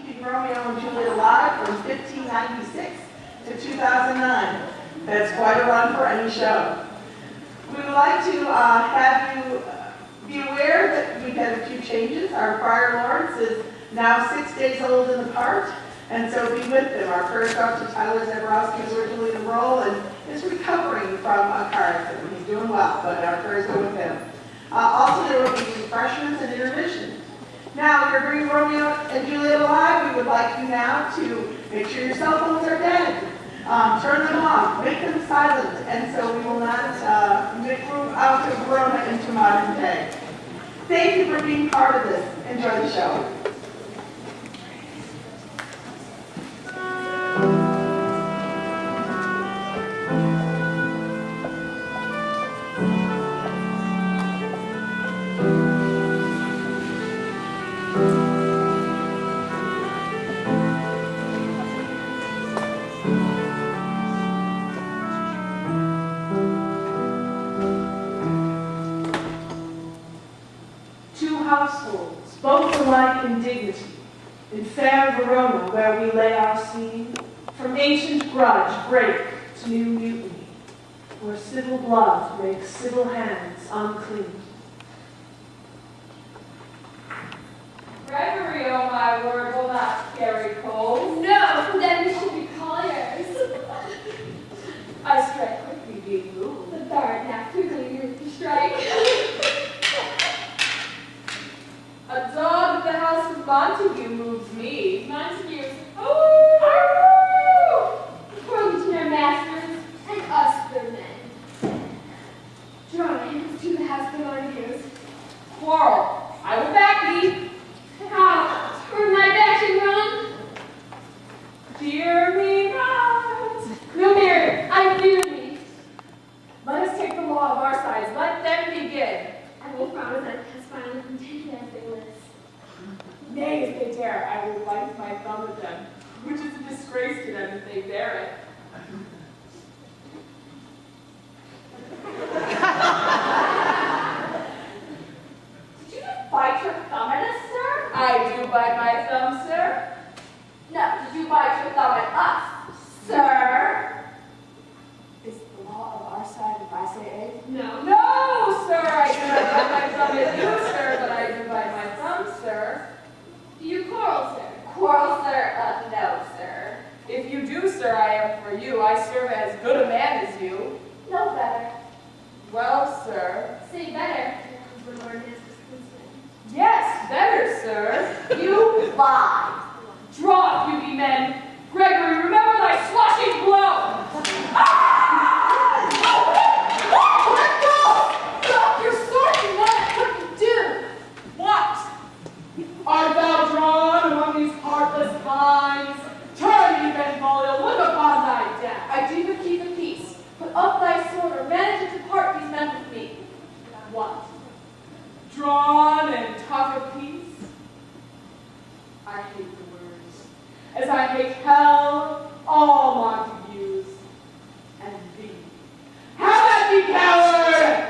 keeping Romeo and Juliet alive from 1596 to 2009. That's quite a run for any show. We would like to have you be aware that we've had a few changes. Our prior Lawrence is now 6 days old in the part, and so be with them. Our prayers go out to Tyler Zaborowski, who's originally in the role and is recovering from a car accident. He's doing well, but our prayers go with him. Also, there will be refreshments and intermission. Now, you're bringing Romeo and Juliet alive. We would like you now to make sure your cell phones are dead. Turn them off, make them silent, and so we will not move out of Corona into modern day. Thank you for being part of this. Enjoy the show. Households, both alike in dignity, in fair Verona, where we lay our scene, from ancient grudge break to new mutiny, where civil blood makes civil hands unclean. Gregory, oh my word, will not carry coals. No, then we should be colliers. I strike quickly, being moved. The third now quickly moved to strike. A dog of the house of Montague moves me. Montagues, Oh! according to their masters, and us their men. Drawn hands to the house of Montagues. Quarrel. I will back thee. How? Turn my back and run? Fear me not. No, Mary, I fear thee. Let us take the law of our sides. Let them begin. I will promise that has violence and take it as they list. Nay, if they dare, I will bite my thumb at them, which is a disgrace to them if they bear it. Did you just bite your thumb at us, sir? I do bite my thumb, sir. No, did you bite your thumb at us, sir? Is the law of our side if I say A? No. No, sir, I do not bite my thumb at you, sir, but I do bite my thumb, sir. Do you quarrel, sir? Quarrel, sir? No, sir. If you do, sir, I am for you. I serve as good a man as you. No better. Well, sir. Say better. The Lord is discontent. Yes, better, sir. You lie. Draw, if you be men. Gregory, remember thy swashing blow. Drop your sword, you know what you do. What? Art thou drawn among these heartless vines? Turn, ye Benvolio, look upon thy death. I do but keep the peace. Put up thy sword, or manage to depart these men with me. What? Drawn and talk of peace? I hate the words, as I hate hell, all Montagues, and thee. Have at thee, coward!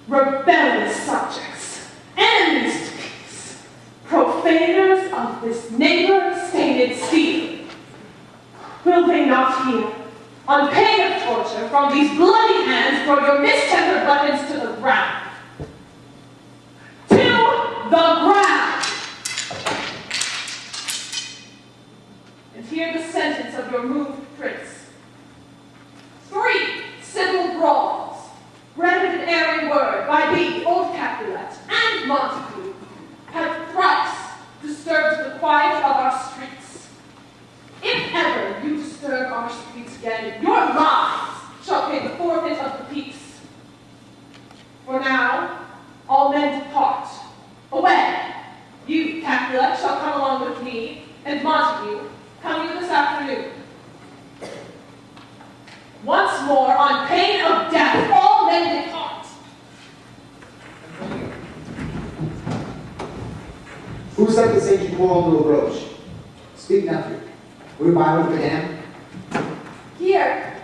Rebellious subjects, enemies to peace, profaners of this neighbor-stained steel. Will they not hear, on pain of torture, from these bloody hands, throw your mistempered weapons to the ground? To the ground! And hear the sentence of your moved prince. 3 civil brawls, branded an airy word by me, old Capulet, and Montague, have thrice disturbed the quiet of our streets. If ever you disturb our streets again, your lives shall pay the forfeit of the peace. challenge you, come you this afternoon. Once more, on pain of death, all men depart. Who sent this ancient quarrel to approach? Speak, nephew. Were you by with the dam? Here,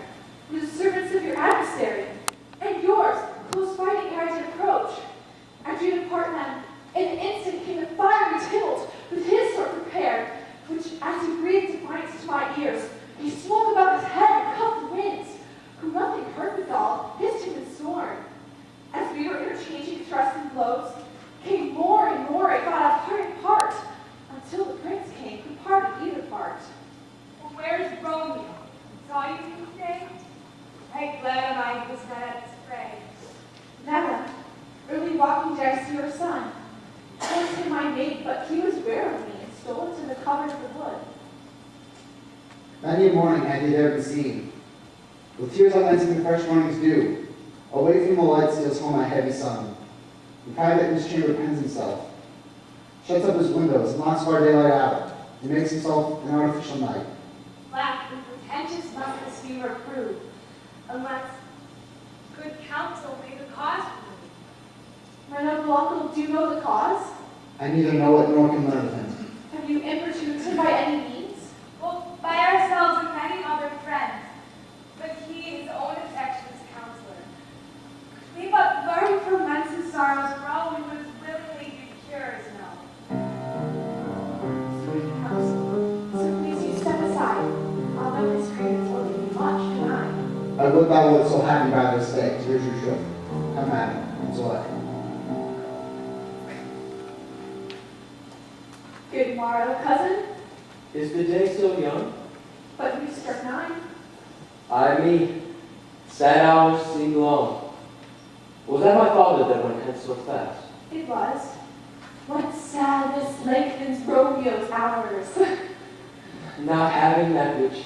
with the servants of your adversary, and yours, close fighting guards to approach. After you depart them, in an instant came the fiery tumult, with his sword prepared, which, as he breathed defiance to my ears, he swung about his head and cuffed the winds, who nothing heard withal, hissed him and sworn. As we were interchanging thrusts and blows, came more and more I thought of heart and part, until the prince came, who parted either part. Well, where's Romeo? Saw you today? Right glad I was not at his fray. Never. Early walking did I see your son. Told him my maid, but he was ware of me and stole into the covert of the wood. Many a morning had he there been seen. With tears unlacing the fresh morning's dew, away from the light steals home my heavy son. In private in his chamber pens himself, shuts up his windows and locks our daylight out, and makes himself an artificial night. Black and pretentious must this fever prove, unless good counsel be the cause for me. My noble uncle, do you know the cause? I neither know it nor can learn of him. Have you importuned him by any means? Well, by ourselves and many other friends, but he his own affectionate counselor. We but learn from whence his sorrows grow, and would willingly give cures know. Sweet counsel, so please you step aside. I'll know his grievance will give you much, and I. I would thou wert so happy by this day, to hear your truth. Come, madam, and so I. Good morrow, cousin. Is the day still young? But you struck 9. Ay me, sad hours seem long. Was that my father that went hence so fast? It was. What sadness lengthens Romeo's hours. Not having that which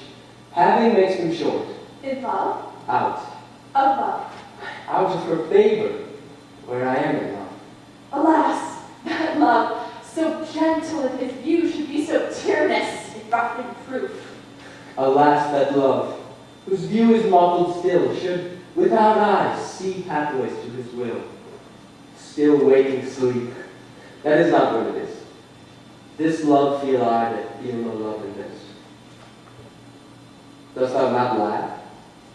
having makes him short. In love? Out. Of love. Out of her favor, where I am in love. Alas, that love, so gentle in his view, should be so tyrannous in rough and proof. Alas, that love, whose view is mottled still, should without eyes see pathways to his will. Still waking sleep, that is not what it is. This love feel I that feel no love in this. Dost thou not laugh?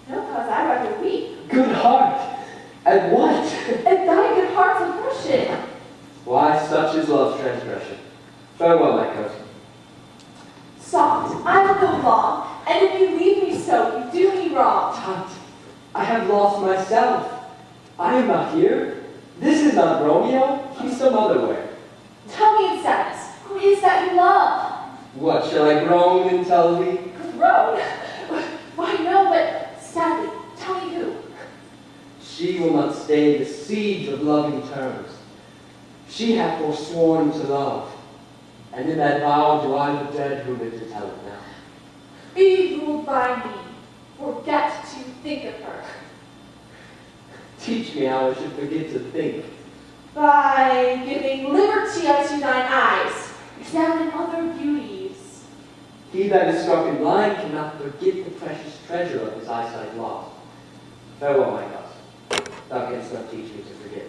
No, cause I rather weep. Good heart! At what? And thy good heart's abortion. Why, such is love's transgression. Farewell, my cousin. Soft, I will go long, and if you leave me so, you do me wrong. Tut, I have lost myself. I am not here. This is not Romeo. He's some other where. Tell me in sadness, who is that you love? What, shall I groan and tell thee? Road? Why, no, but sadly, tell me who. She will not stay the siege of loving terms. She hath forsworn to love, and in that vow do I the dead who live to tell it now. Be ruled by me, forget to think of her. Teach me how I should forget to think. By giving liberty unto thine eyes, examine other beauties. He that is struck and blind cannot forget the precious treasure of his eyesight lost. Farewell, my cousin. Thou canst not teach me to forget.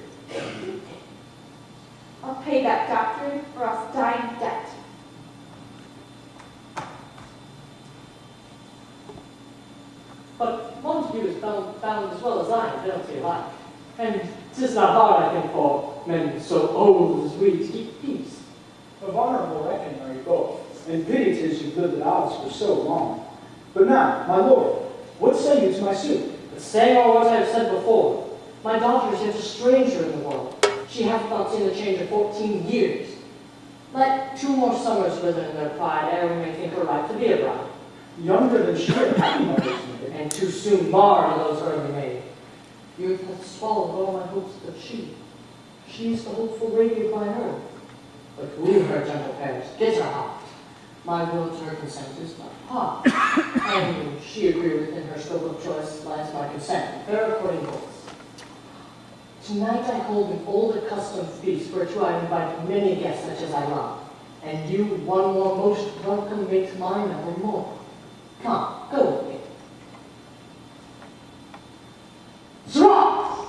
I'll pay that doctrine for us dying debt. But Montague is bound as well as I in penalty alike. And 'tis not hard, I think, for men so old as we to keep peace. Of honorable reckoning are you both, and pity 'tis you lived at Oz for so long. But now, my lord, what say you to my suit? But say all what I have said before. My daughter is yet a stranger in the world. She hath not seen the change of 14 years. Let 2 more summers wither in their pride, ere we may think her right to be a bride. Younger than she and happy mothers made. And too soon marred those early made. Youth hath swallowed all my hopes but she is the hopeful lady of mine earth. But woo her, gentle parents, get her heart. My will to her consent is but part. And she agree within her scope of choice lies my consent, fair according voice. Tonight I hold an old accustomed feast, whereto I invite many guests such as I love, And you, one more most welcome, makes mine evermore. Come, go with me. Sirrah!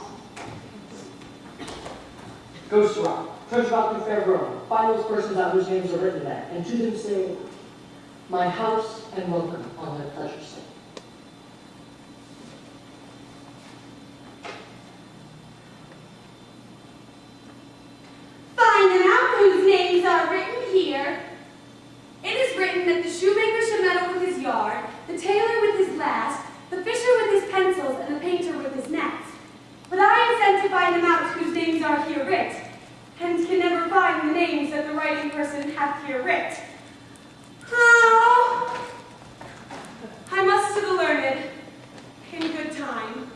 Go, Sirrah. Trudge about through fair Rome. Find those persons out whose names are written there, and to them say, my house and welcome on their pleasure sake. Find them out whose names are written here. It is written that the shoemaker should meddle with his yard, the tailor with his last, the fisher with his pencils, and the painter with his nets. But I am sent to find them out whose names are here writ, and can never find the names that the writing person hath here writ. Oh, I must to the learned, in good time.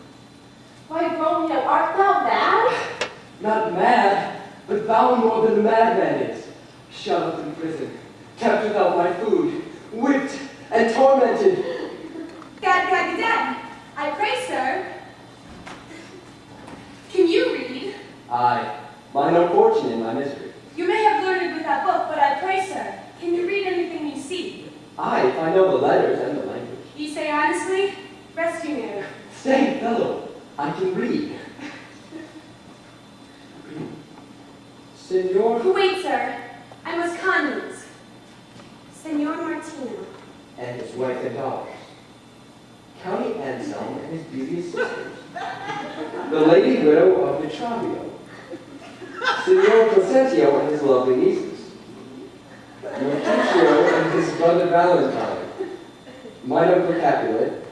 Why, Romeo, art thou mad? Not mad, but thou more than a madman is. Shut up in prison, kept without my food, whipped and tormented. Gad, I pray, sir. Can you read? Aye, mine own fortune in my misery. You may have learned with that book, but I pray, sir, can you read anything you see? Aye, if I know the letters and the language. Ye say honestly? Rest you near. Stay, fellow, I can read. Senor Wait, sir. I must convince. Senor Martino. and his wife and daughters. County Anselm and his beauteous sisters. The lady widow of Vitravio. Senor Placentio and his lovely nieces. Mercutio and his brother Valentine. Mine uncle Capulet,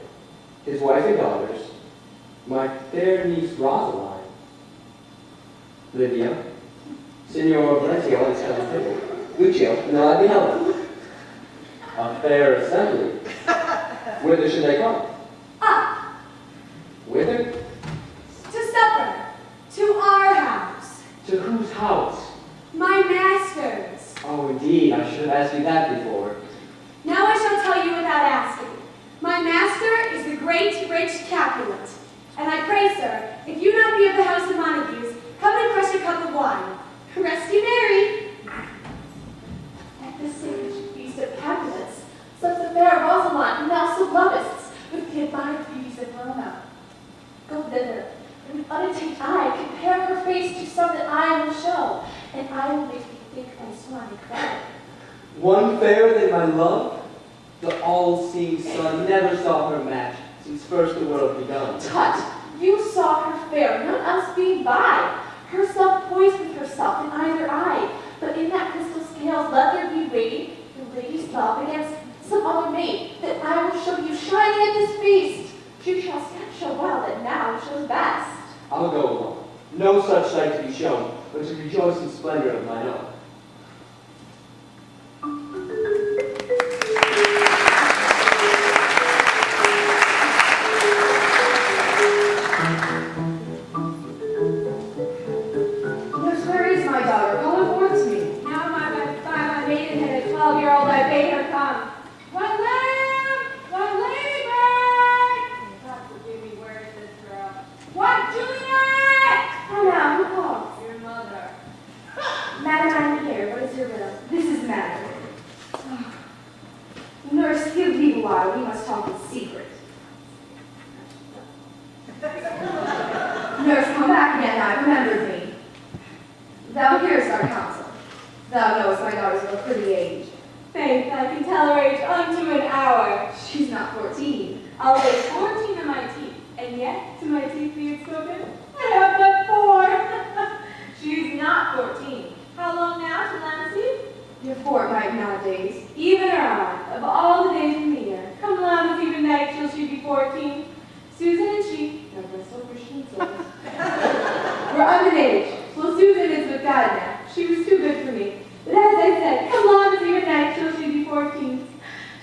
his wife and daughters. My fair niece Rosaline. Lydia. Senor Brentio and his cousin Tybalt. Lucio and the lively Helen. A fair assembly. Whither should they come? Up. Whither? To supper. To our house. To whose house? My master's. Oh, indeed, I should have asked you that before. Now I shall tell you without asking. My master is the great, rich Capulet. And I pray, sir, if you not be of the house of Montagues, come and crush a cup of wine. Rest you merry. At this sacred feast of Capulets, such the fair Rosaline whom thou so lovest, with the admired beauties of Roma. Go thither, and with untainted eye compare her face to some that I will show, and I will make thee think my swan incredible. One fairer than my love? The all-seeing sun never saw her match since first the world begun. Tut! You saw her fair, none else being by. Herself poised with herself in either eye, but in that crystal scales let there be weighed the lady's love against some other maid, that I will show you shining at this feast. She shall yet show well that now shows best. I'll go alone. No such sight to be shown, but to rejoice in splendor of mine own. Nurse, where is my daughter? Call her forth to me. Now my maidenhead, a 12-year-old, I bade her come. What labor? God forgive me, where is this girl? What, Juliet? Oh, now, who calls? Your mother. Madam, I'm here. What is your riddle? This is matter. Nurse, give leave a while. We must talk in secret. Nurse, come back again. Thou remembered me. Thou hearest our counsel. Thou knowest my daughter's of a pretty age. Faith, I can tell her age unto an hour. She's not 14. I'll lay 14 in my teeth, and yet to my teeth be it spoken, I have but 4. She's not 14. How long now, Delancey? You're fortnight nowadays. Even or I, of all the days in the year, come Lammas even night till she be 14. Susan and she, no rest so Christian souls. We're under age. Well, Susan is with God now. She was too good for me. But as I said, come Lammas even night till she be 14.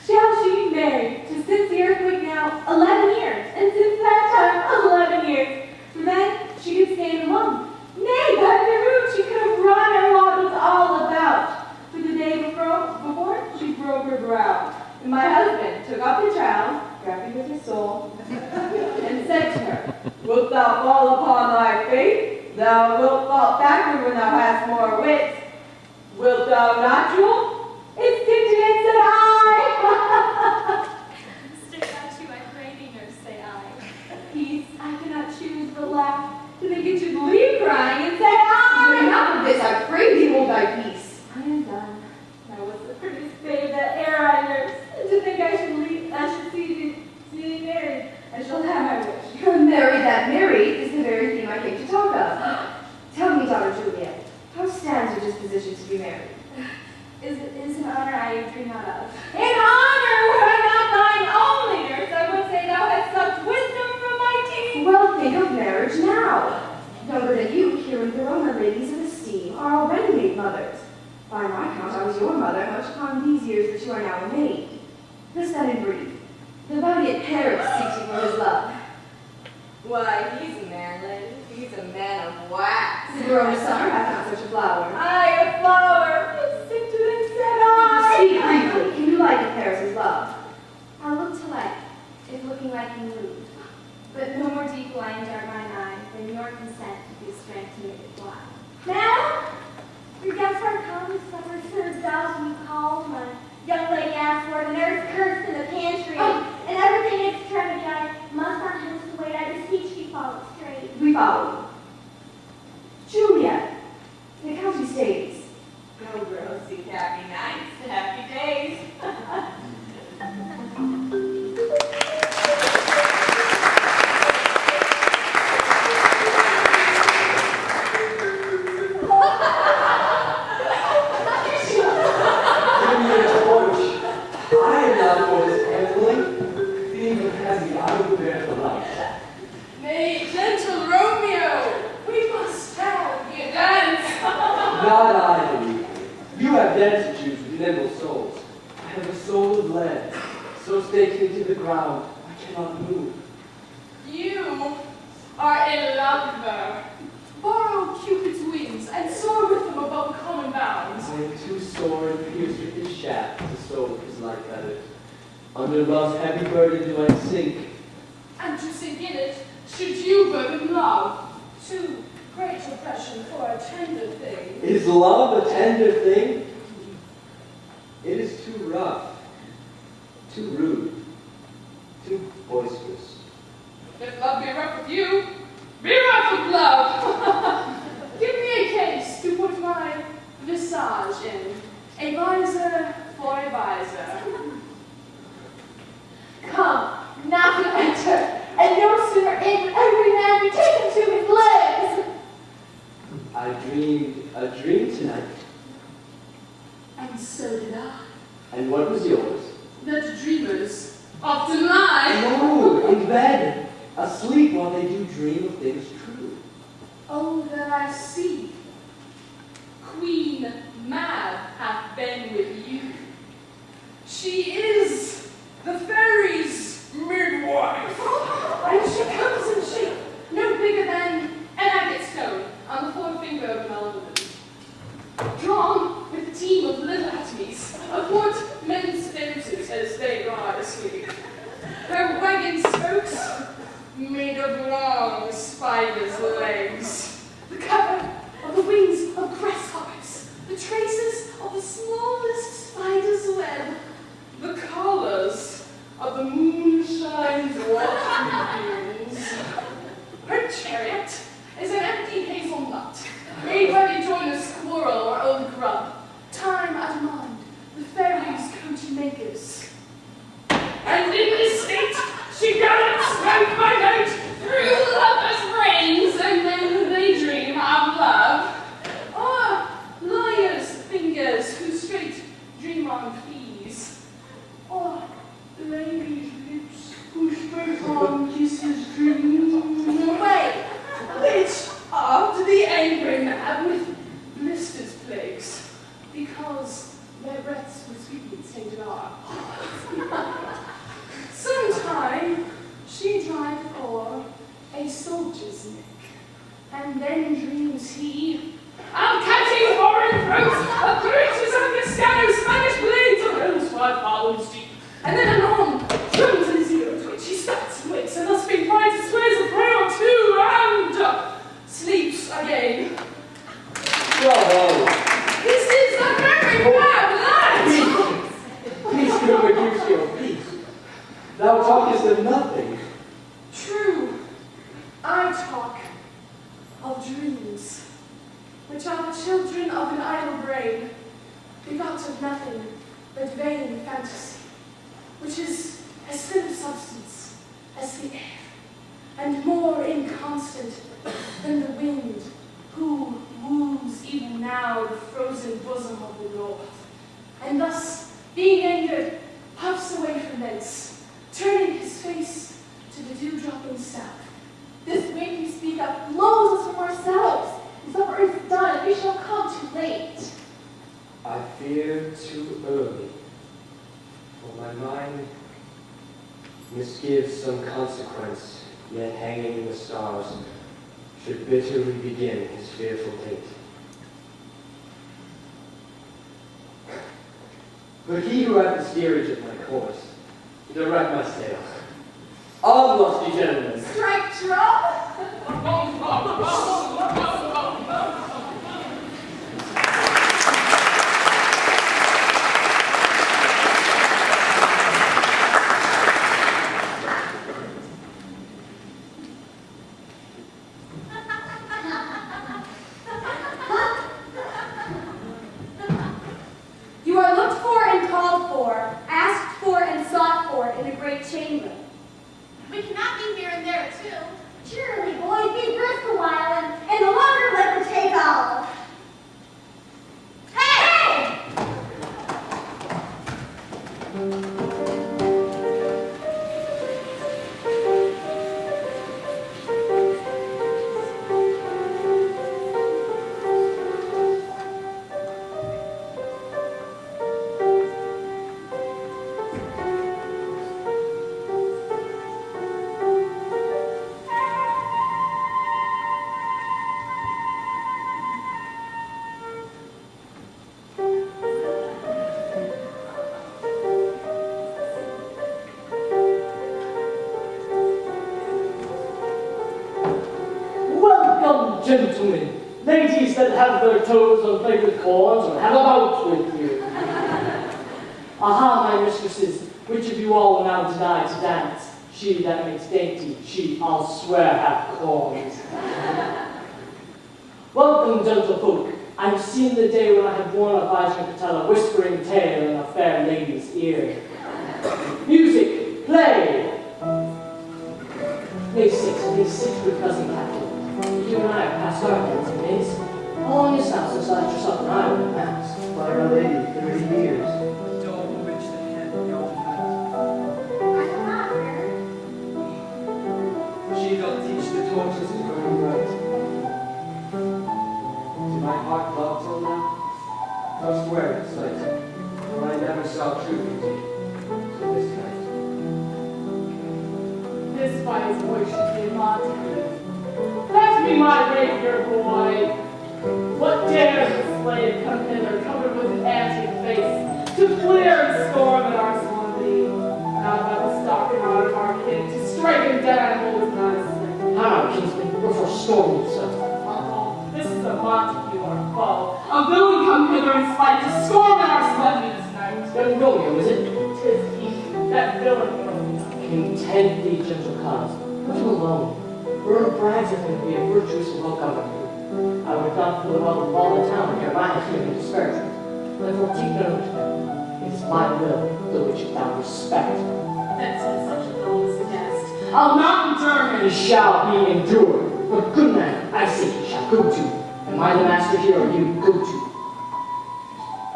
Shall she be married to since the earthquake now 11 years, and since that time 11 years. For then she could stay in the month. Nay, but in the room she could have run her waddles all about. For the day before she broke her brow. And my husband took up the trowel, grabbed me with his soul, and said to her, Wilt thou fall upon thy faith? Thou wilt fall backward when thou hast more wits. Wilt thou not, Jewel? said in brief, the valiant Paris seeks you for his love. Why, he's manly. He's a man of wax. The growing summer hath not such a flower. I, a flower, sent to them said I. Speak briefly, can you like Paris's love? I look to like, if looking like you move, but no more deep line dart mine eye than your consent to give strength to make it fly. Madam, your guests are come, summer serves out you called. My young lady asked for the nurse cursed in the pantry, and everything extremity I must on him to wait. I beseech you follow straight. We follow you. Juliet, the county states. Go girls, seek happy nights, happy days. I am not for this handling. Being of heavy, I will bear the light. Nay, gentle Romeo, we must have you dance. Not I, believe me. You have destitutes with nimble souls. I have a soul of lead, so staked into the ground, I cannot move. You are a lover. Borrow Cupid's wings and soar with them above common bounds. I am too sore and pierced with his shaft to sow his light feathers. Under love's heavy burden do I sink. And to sink in it, should you burden love? Too great oppression for a tender thing. Is love a tender thing? It is too rough, too rude, too boisterous. If love be rough with you, be rough with love. Give me a case to put my visage in, a visor for a visor. Come, now you enter, and no sooner in would every man be taken to his legs. I dreamed a dream tonight. And so did I. And what was yours? That dreamers often lie. No, in bed, asleep while they do dream of things true. Oh, that I see. Queen Mab hath been with you. She is the fairies' midwife. And she comes in shape no bigger than an agate stone on the forefinger of an alderman. Drawn with a team of little atomies, athwart men's noses as they ride asleep. Her wagon spokes made of long spiders' legs. The cover of the wings of grasshoppers. The traces of the smallest spider's web. The collars of the moonshine's watering beams. Her chariot is an empty hazelnut, made by the joiner's squirrel or old grub. Time at mind, the fairies' coach makers. And in this state, she gallops night by night through lovers' brains, and then they dream of love. Or lawyers' fingers who straight dream on fees. Or ladies' lips who straight on kisses dream away. Which are to the angry mad with blisters plagues, because their breaths were sweetly tainted are. Sometime she driveth o'er a soldier's neck, and then dreams he of catching foreign throats, of creatures of the scatter Spanish blades, of rose-white bowels deep, and then anon throws in his ear to which he starts and wakes, and thus being finds his ways a prey or two, and sleeps again. Bravo! This is a very bad night! Peace, good Mercutio, peace. Thou talkest of nothing. True, I talk of dreams, which are the children of an idle brain, begot of nothing but vain fantasy, which is as thin of substance as the air, and more inconstant than the wind, who woos even now the frozen bosom of the north, and thus, being angered, puffs away from thence, turning his face to the dew-dropping south. This wind you speak of blows us from ourselves. Supper is done, and we shall come too late. I fear too early, for my mind misgives some consequence, yet hanging in the stars, should bitterly begin his fearful date. But he who at the steerage of my course, direct my sail. On, lusty gentlemen! Strike drum! You are looked for and called for, asked for and sought for in the great chamber. We cannot be here and there, too. Surely, boys, be brisk a while, and the longer let the take off. Hey! Welcome, gentlemen, ladies that have their toes on flavoured corns or have a bout with you. Aha, my mistresses, which of you all will now deny to dance? She that makes dainty, she, I'll swear, hath corns. Welcome, gentlefolk. I've seen the day when I have worn a visor to tell a whispering tale in a fair lady's ear. Music, play! May sit with cousin Catherine. You and I have passed our days and days. How long is now since yourself and I were past? My Our Lady, 30 years. Don't reach the head of your hat. I'm not here. She will teach the torches to burn right. Did my heart love till now? Just wear it, sight, for I never saw true beauty till this night. This by his voice should be Montague. Let me my rapier, boy. What dares the slave come hither, covered with an antique face, to fleer and storm at our solemnity? Now by the stock and honor of our kin, to strike and dead animal is not a sin. How, kinsman, wherefore storm you so? This is a Montague, our foe. A villain come hither in spite to storm at our solemnity this night. Young Romeo, is it? 'Tis he, that villain Romeo. Content thee, gentle cause. Let him alone. Bird brags of him to be a virtuous and well-governed youth. I would not for the wealth of all the town hear my hearing disparagement. Therefore take note. It is my will, the which thou respect. That's such a villainous guest. I'll not endure him. He shall be endured. But good man, I say he shall go to. Am I the master here, or you go to?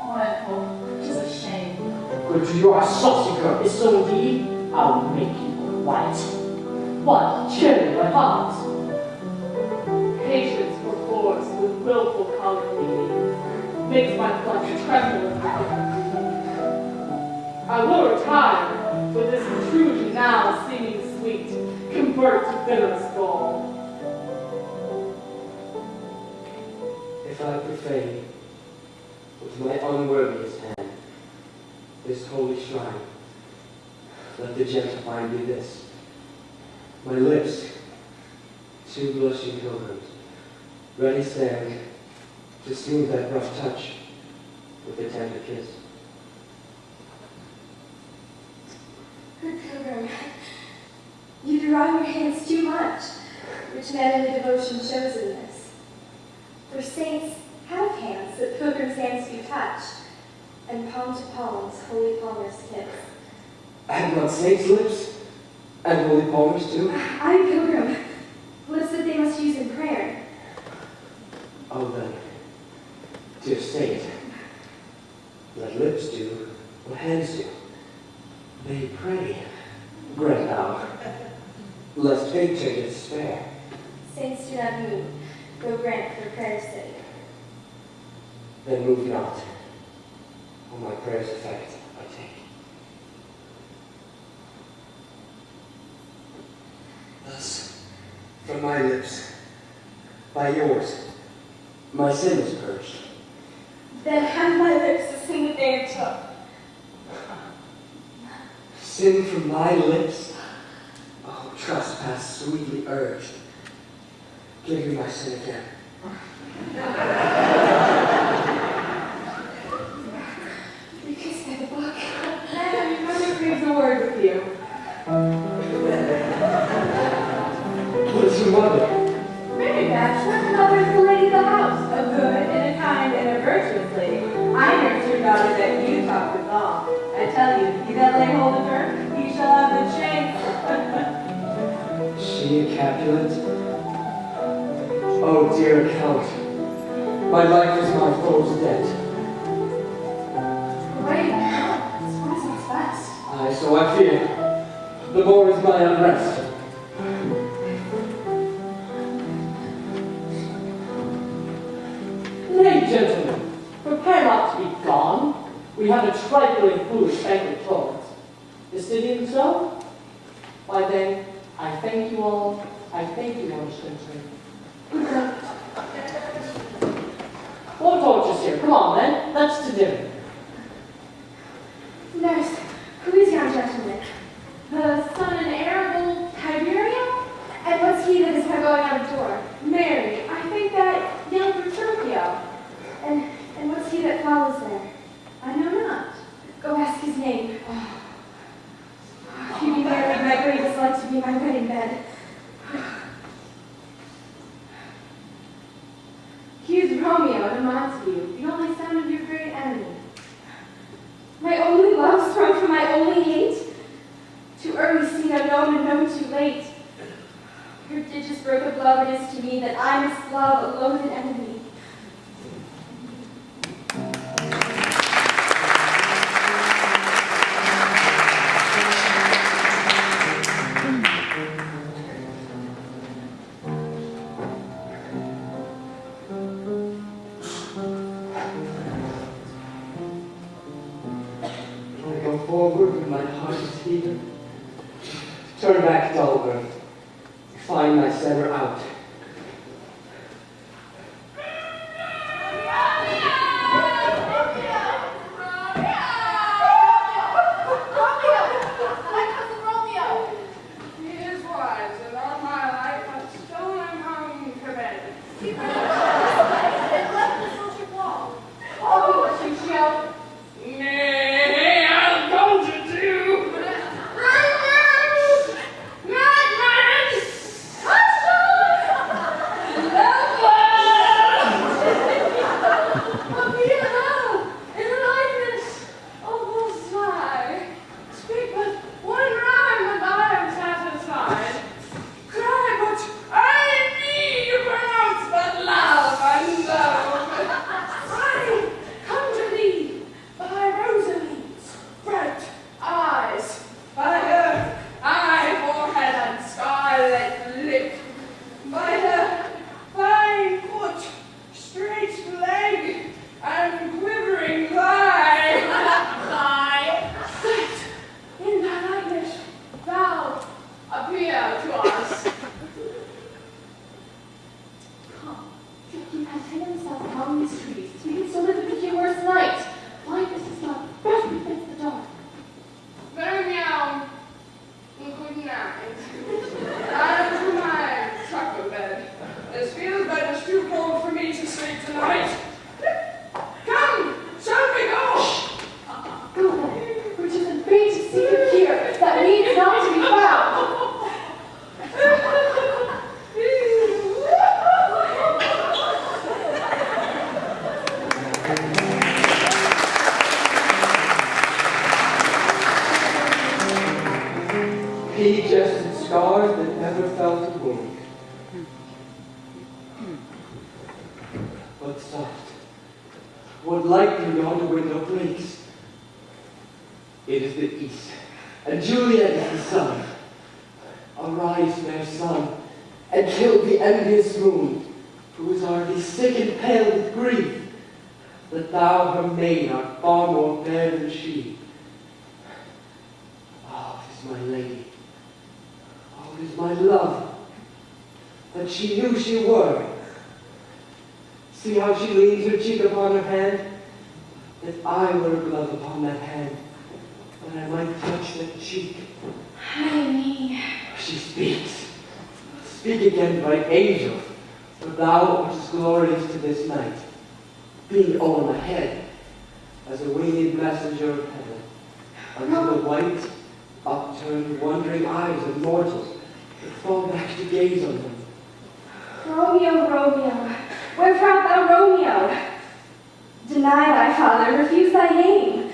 Wonderful. 'Tis a shame. Go to, you are a saucy girl. Is so indeed? I'll make you white. What? Cherry, my heart. Patience perforce with willful color makes my flesh tremble in my I will retire, but this intrusion now seeming sweet, convert to bitterest gall. If I profane, with my unworthiest hand, this holy shrine, let the gentle find me this. My lips, two blushing pilgrims, ready stand to smooth that rough touch with a tender kiss. Good pilgrim, you derive your hands too much, which manly devotion shows in this. For saints have hands that pilgrims' hands do touch, and palm to palms holy palmers kiss. I have not saints' lips, and holy palmers too. I, pilgrim, lips that they must use in prayer. Oh then, dear saint, let lips do what hands do. They pray, grant thou, lest fate turn to despair. Saints do not move, though grant for prayer's sake. Then move not, on my prayer's effect I take. from my lips, by yours, my sin is purged. Then have my lips to sing the day it took. Sin from my lips? Oh, trespass sweetly urged. Give me my sin again. You kissed by the book. Ma'am, your mother craves a word with you. What is your mother? Mary Bachelor, the mother is the lady of the house, a good and a kind and a virtuous lady. I nursed your daughter that you talk with all. I tell you, he that lay hold of her, he shall have the chase. She a Capulet? Oh, dear Count, my life is my foe's debt. Wait, this voice sounds fast. Aye, so I fear. The more is my unrest. Nay, gentlemen, prepare not to be gone. We have a trifling foolish banquet towards. Is it even so? Why then, I thank you all. I thank you, honest gentlemen. Good night. More torches here. Come on, then. Let's to dinner. Nurse, who is yon gentleman? The son and heir of old Tiberia? And what's he that is now going out of door? Mary, I think that young Petruchio. And what's he that follows there? I know not. Go ask his name. If you be married, my greatest like to be my wedding bed. He is Romeo and Montague, the only son of your great enemy. My only love sprung from my only hate. Too early seen, unknown, and known too late. Prodigious birth of love it is to me that I must love a loathed enemy. I go forward with my heart is heated. Turn back, dull earth. Find my center out. Pea-chested scars that never felt a wound. But soft, what light through yonder window breaks? It is the east, and Juliet is the sun. Arise, fair sun, and kill the envious moon, who is already sick and pale with grief, that thou, her maid, art far more fair than she. Oh, it is my lady. Oh, it is my love. that she knew she were. See how she leans her cheek upon her hand? If I were a glove upon that hand, that I might touch that cheek. Honey. She speaks. Speak again, bright angel, for thou art glorious to this night, being o'er my head, as a winged messenger of heaven, unto the white, upturned, wondering eyes of mortals that fall back to gaze on them. Romeo, Romeo, wherefore art thou Romeo? Deny thy father, refuse thy name.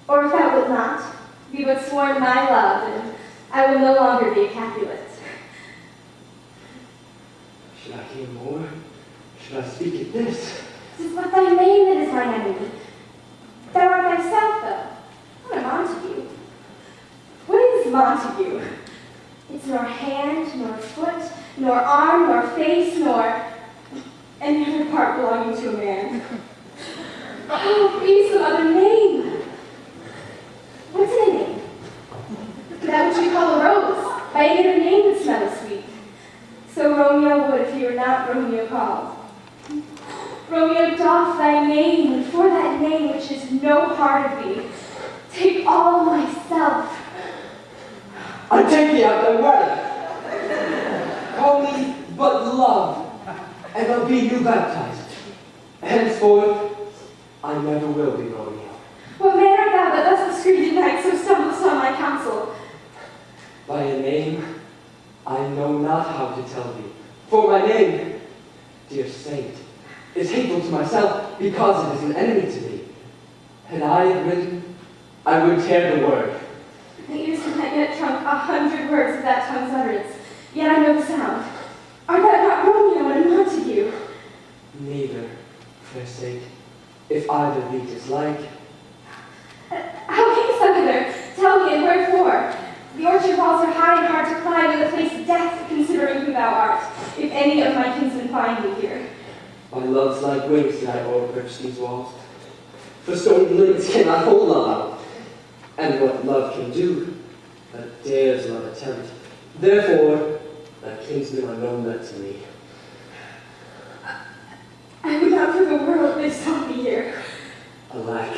Or if thou wilt not, be but sworn my love, and I will no longer be a Capulet. Should I hear more? Should I speak at this? 'Tis but thy name that is mine enemy. Thou art thyself, though, not a Montague. What is Montague? It's nor hand, nor foot, nor arm, nor face, nor any other part belonging to a man. Oh, be some other name. What's in a name? That which we call a rose, by any other name that smells sweet. So Romeo would if he were not Romeo called. Romeo, doff thy name, and for that name which is no part of thee, take all myself. I take thee out thy way. Call me but love, and I'll be new baptized. Henceforth, I never will be Romeo. What man art thou that thus discreet at night so stumblest on my counsel? By a name I know not how to tell thee. For my name, dear saint, is hateful to myself because it is an enemy to thee. Had I it written, I would tear the word. The ears have not yet drunk 100 words of that tongue's utterance, yet I know the sound. Art thou not Romeo and Montague? Neither, fair saint, if either thee dislike. How camest thou hither? Tell me, and wherefore? The orchard walls are high and hard to climb, and the place death, considering who thou art, if any of my kinsmen find me here. By love's like wings did I o'erperch these walls. For stony limbs cannot hold love out. And what love can do, that dares love attempt. Therefore, thy kinsmen are known that to me. I would not for the world they saw me here. Alack,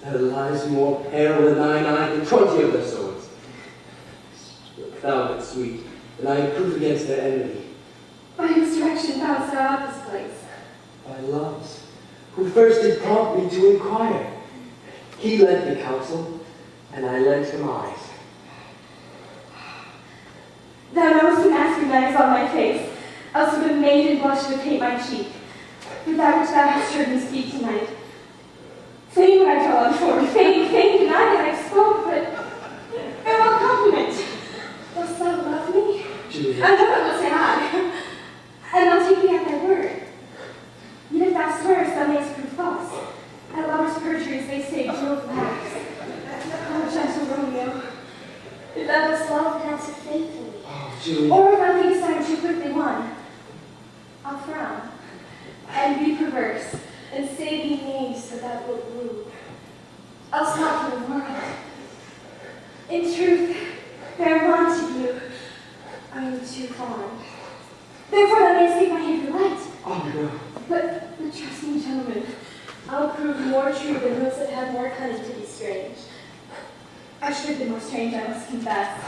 there lies more peril in thine eye than 20 of their swords. Look thou but sweet, and I am proof against their enemy. By whose direction foundst thou out this place? By love's, who first did prompt me to inquire. He lent me counsel, and I lent him eyes. Thou knowest the mask of night is on my face, else would have made and blushed to paint my cheek. For that which thou hast heard me speak tonight. Fain would I draw on forward, fain deny that I spoke, but farewell compliment. Dost thou love me? Juliet. I know I will say aye, and I'll take thee at thy word. Yet if thou swearest, thou mayst prove false. At lovers' perjuries they say jeweled wax. Oh, gentle Romeo, if thou dost love, answer faithfully. Oh, Juliet. Or if thou thinkest I am too quickly won, I'll frown and be perverse and say thee names so that wilt woo. Else not for the world. In truth, fair Montague, I am too fond. Therefore thou mayst take my hand for light. Oh, no. But trust me, gentlemen, I'll prove more true than those that have more cunning to be strange. I should have been more strange, I must confess.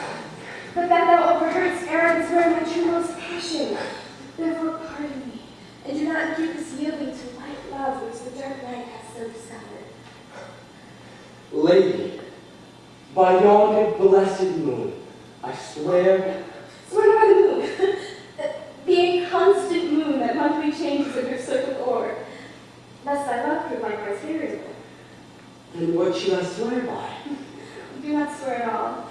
But that thou overheardst errands were my true most passion. Therefore pardon me, and do not keep us yielding to white love which the dark night has so discovered. Lady, by yonder blessed moon, I swear. Swear by the moon, the inconstant moon that monthly changes in her circled orb, lest thy love prove likewise variable. Then what should I swear by? Do not swear at all.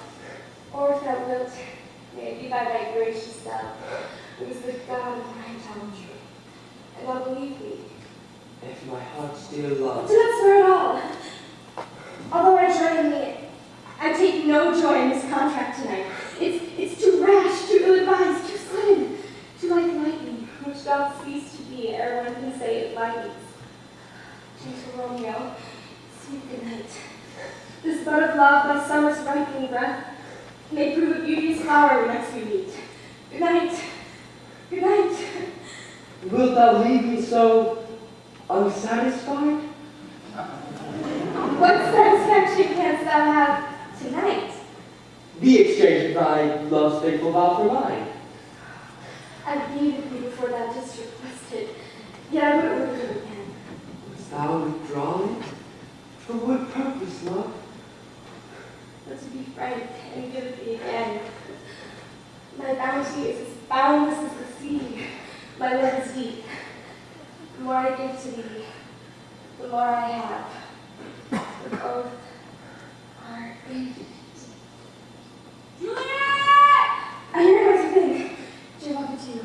Or if thou wilt, may it be by thy gracious self, who is the God of my idolatry. And I'll believe thee. If my heart still loves. Do not swear at all. Although I join in thee, I take no joy in this contract tonight. It's too rash, too ill-advised, too sudden, too like lightning, which doth cease to be ere one can say it lightens. Gentle Romeo, sweet good night. This bud of love, by summer's ripening breath, may prove a beauteous flower when next we meet. Good night. Good night. Wilt thou leave me so unsatisfied? What satisfaction canst thou have tonight? The exchange of thy love's faithful vow for mine. I gave it thee before thou didst request it, yet I would order it again. Wouldst thou withdraw it? For what purpose, love? But to be frank and give it thee again. My bounty is as boundless as the sea. My love is deep. The more I give to thee, the more I have. For both are infinite. Juliet! I hear a noise within. Dear Mother, too.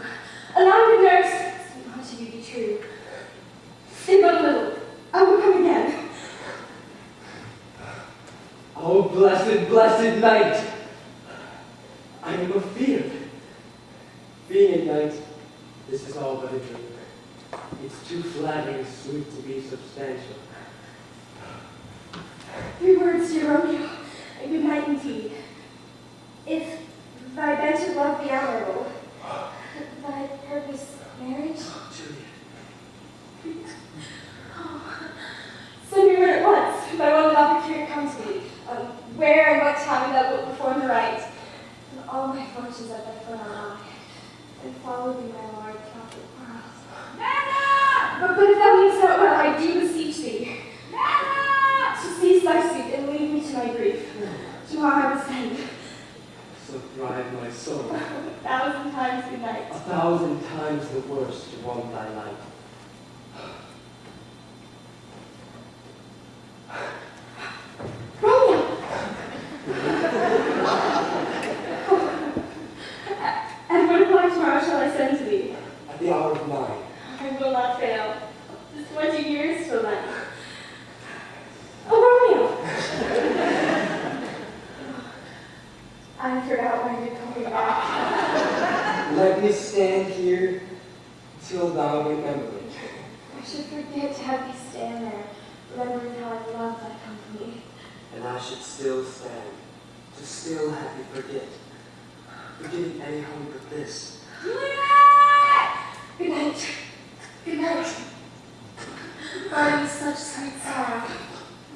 Allow me, nurse. Speak not to you be true. Stay but a little. I will come again. Oh, blessed, blessed night! I am afeard. Being at night, this is all but a dream. It's too flattering sweet to be substantial. 3 words, dear Romeo, and good night indeed. If thy bent of love be honorable, thy purpose marriage, Juliet. send me word at once, if I want an opportunity come to thee. Where and what time thou wilt perform the rite, and all my fortunes at thy foot on high, and follow thee, my lord, throughout the world. Nana! But if thou meanst not well, I do beseech thee, Nana! to cease thy sleep and leave me to my grief. Tomorrow I will send. So thrive my soul. 1,000 times good night. 1,000 times the worse to want thy light. Romeo! At what o'clock tomorrow shall I send to thee? At the hour of 9. I will not fail. 'Tis 20 years till then. Oh, Romeo! I forgot why you're coming back. Let me stand here till thou remember it. I should forget to have thee stand there, remembering how I love thy company. And I should still stand, to still have you forget. Forgetting any hope but this. Juliet! Good night. Good night. Body such sweet sorrow.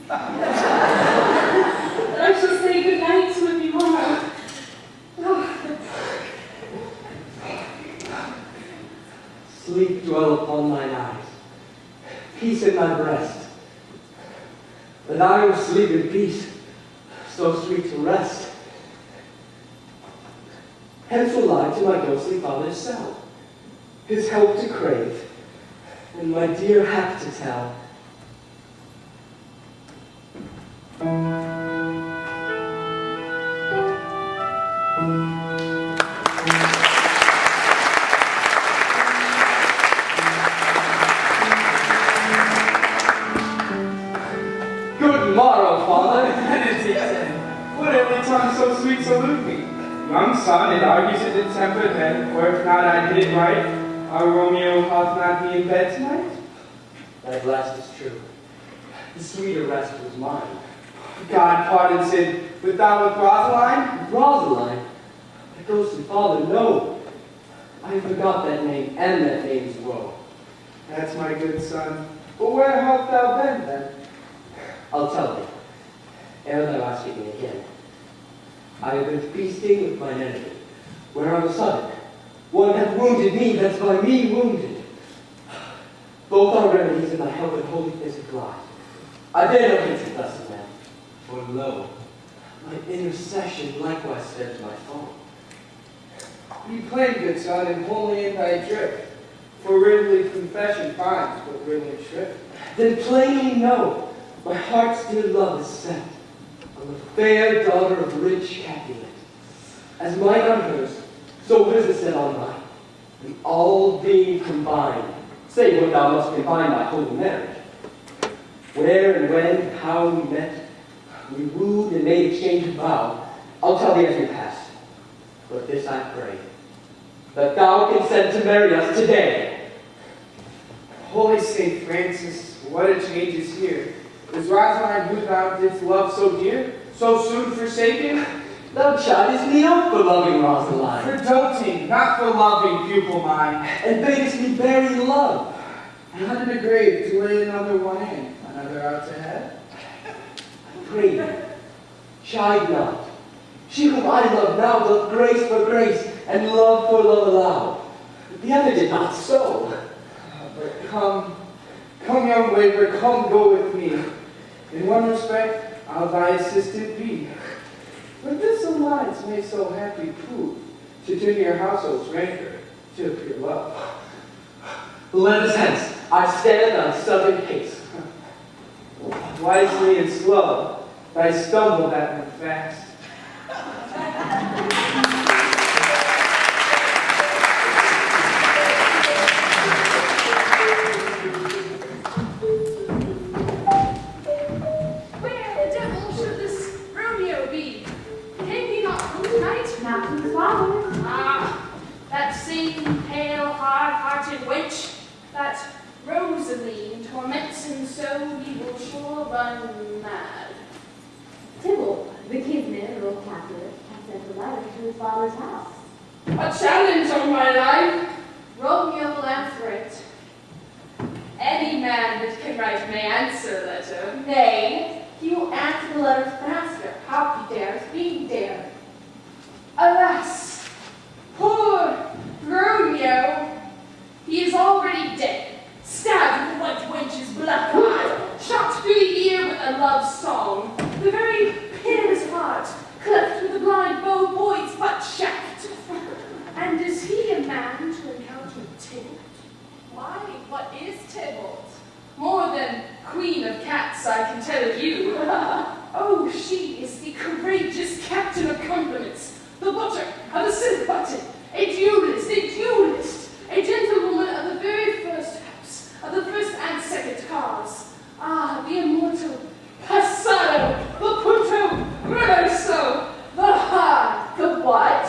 That I shall say good night with you tomorrow. Oh. Sleep dwell upon thine eyes, peace in thy breast. That I will sleep in peace, so sweet to rest. Hence will I to my ghostly father's cell, his help to crave, and my dear hap to tell. Good morrow, father. Would every tongue so sweet salute me? Young son, it argues a distempered head, or if not, I did it right. Our Romeo hath not he in bed tonight? That last is true. The sweeter rest was mine. God pardon sin, but thou with Rosaline? Rosaline? My ghostly father, no. I forgot that name and that name's woe. That's my good son. But where hast thou been then? I'll tell thee, ere thou ask me again. I have been feasting with mine enemy, where on a sudden one hath wounded me that's by me wounded. Both are remedies in thy help and holy physic lie. I bear no hint of blessed man, for lo, my intercession likewise steads my foe. Be plain, good son, and wholly in thy drift. For readily confession finds, but readily shrift. Then plainly know, my heart's dear love is set on the fair daughter of rich Capulet. As mine on hers, so hers is set on mine. And all being combined, say what thou must confine by holy marriage. Where and when and how we met, we wooed and made exchange of vow, I'll tell thee as we passed. But this I pray, that thou consent to marry us today. Holy Saint Francis, what a change is here. Is Rosaline who thou didst love so dear, so soon forsaken? Thou chidest me off for loving Rosaline, For doting, not for loving, pupil mine. and badest me bury love. You hunted a grave to lay another one in, another out to head. I pray thee, chide not. She whom I love now doth grace for grace, and love for love allow. The other did not so. But come, young waver, come go with me. In one respect, I'll thy assistant be. But this alliance may so happy prove to turn your household's rancor to pure love. Let us hence. I stand on southern pace. Wisely and slow, thy stumble that went fast. Where the devil should this Romeo be? Came he not home tonight? Not from the flowers. Ah, that same pale, hard-hearted wench, that Rosaline torments him so he will sure run mad. Tybalt, the kinsman of old Capulet, has sent a letter to his father's house. A challenge on my life. Romeo will answer it. Any man that can write may answer a letter. Nay, he will answer the letters faster. How he dares, being dared. Alas, poor Romeo, he is already dead, stabbed with the white wench's black eye, shot through the ear with a love song, the very pin of his heart, cleft with a blind bow boy's butt shaft. And is he a man to encounter Tybalt? Why, what is Tybalt? More than queen of cats, I can tell you. Oh, she is the courageous captain of compliments, the butcher of the silk button, a duelist, a gentlewoman of the very first house, of the first and second cars. Ah, the immortal Passado, the Punto, Reverso, the what?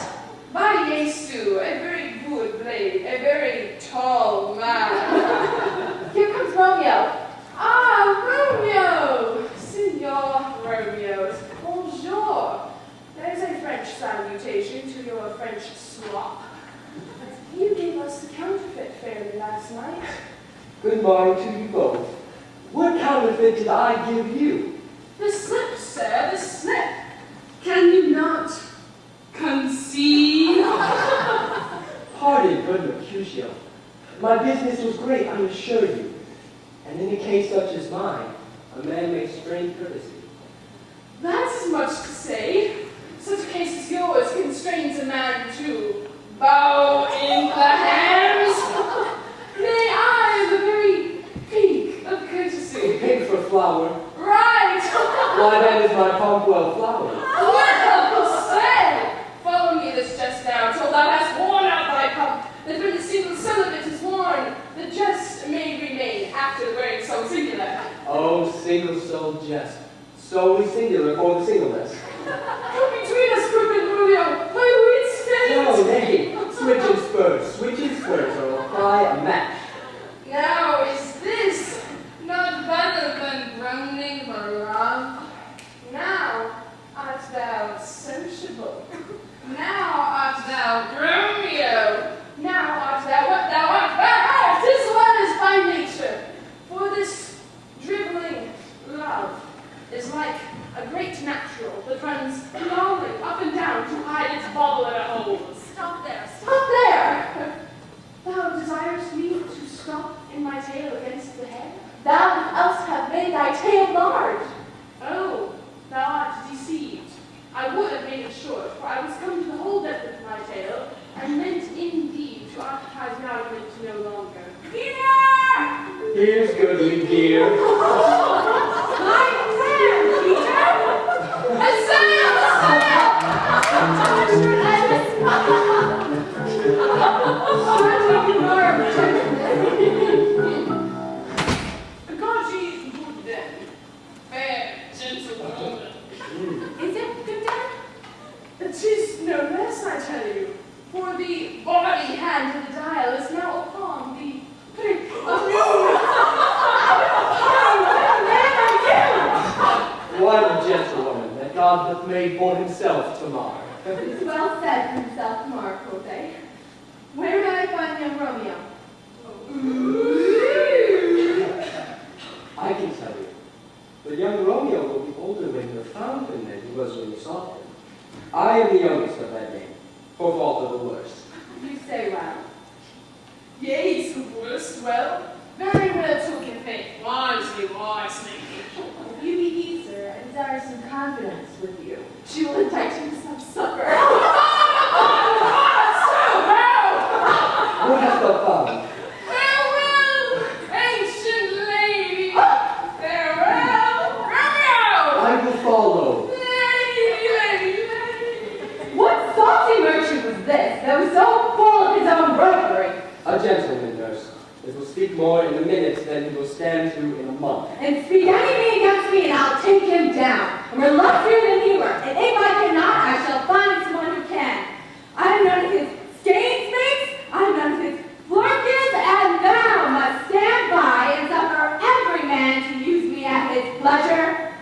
By Jesu, a very good blade, a very tall man. Here comes Romeo. Ah, Romeo! Signor Romeo. Bonjour. There's a French salutation to your French slop. You gave us the counterfeit fairly last night. Good morning to you both. What counterfeit did I give you? The slip, sir, the slip. Can you not conceive? Pardon, good Mercutio. My business was great, I assure you. And in a case such as mine, a man may strain courtesy. That's as much to say. Such a case as yours constrains a man to bow in the hands. Nay, I am the very pink of courtesy. Pink for flower. Right. Why then is my pomp well flowered? Well said. Follow me this just now, till thou hast worn out thy pump, that when the single son of it is worn, the jest may remain after wearing so singular. Oh, single-souled jest. Solely singular for the singleness. Come between us, crooked Romeo, my wits fail. No, nay. Switch and spurs, or I'll cry a match. Now is this not better than groaning for love? Now art thou sociable. Now art thou Romeo. Now art thou what thou art. Ah, this one is by nature. For this dribbling love is like a great natural that runs lolling up and down to hide its bubble in a hole. Stop there, stop there! Thou desirest me to stop in my tail against the head? Thou else have made thy tail large. Oh, thou art deceived. I would have made it short, for I was come to the whole depth of my tail, and meant indeed to occupy the outer lip no longer. Peter! Here's goodly dear. My friend, Peter! A sail! God ye good then, fair gentlewoman. Is it good then? It is no less, I tell you, for the body hand of the dial is now upon the pink of What a gentlewoman, that God God hath made for himself to mar. It's well said for himself tomorrow, quoth they. Where may I find young Romeo? I can tell you. But young Romeo will be older when you're found him than he was when you saw him. I am the youngest of that name, for fault of the worst. You say well. Yea, it's the worst. Well, very well took, faith. Wisely, wisely. If you be he, sir, I desire some confidence with you. She will indict you to some supper. What hast thou found? Farewell, ancient lady. Farewell, Romeo. I will follow. What saucy merchant was this that was so full of his own roguery? A gentleman, nurse. It will speak more in a minute than he will stand to in a month. And speak anything against me, and I'll take him down. I'm more lustier than he were, and if I cannot, I shall find someone who can. I have none of his skainsmates, I have none of his flirkins, and thou must stand by and suffer every man to use me at his pleasure.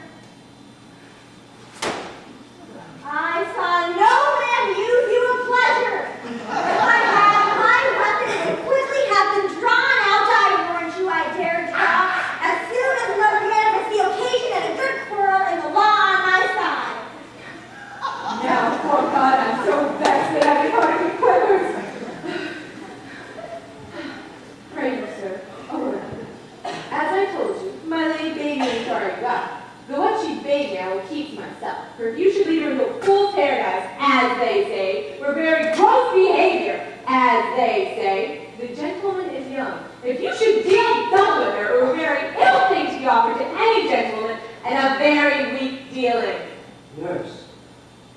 I saw no man use you a pleasure. If I had my weapon, it would quickly have been drawn out. I warrant you, I dare draw. As soon as another man has the occasion and a good quarrel and the law on my side. Now, poor God, I'm so vexed that every heart of me quivers. Pray you, sir, a word. As I told you, my lady bade me in sorry God. The what she bade me I will keep to myself. For if you should lead her into a fool's paradise, as they say, for very gross behavior, as they say, the gentleman is young. If you should deal thus with her, it were a very ill thing to be offered to any gentleman, and a very weak dealing. Nurse,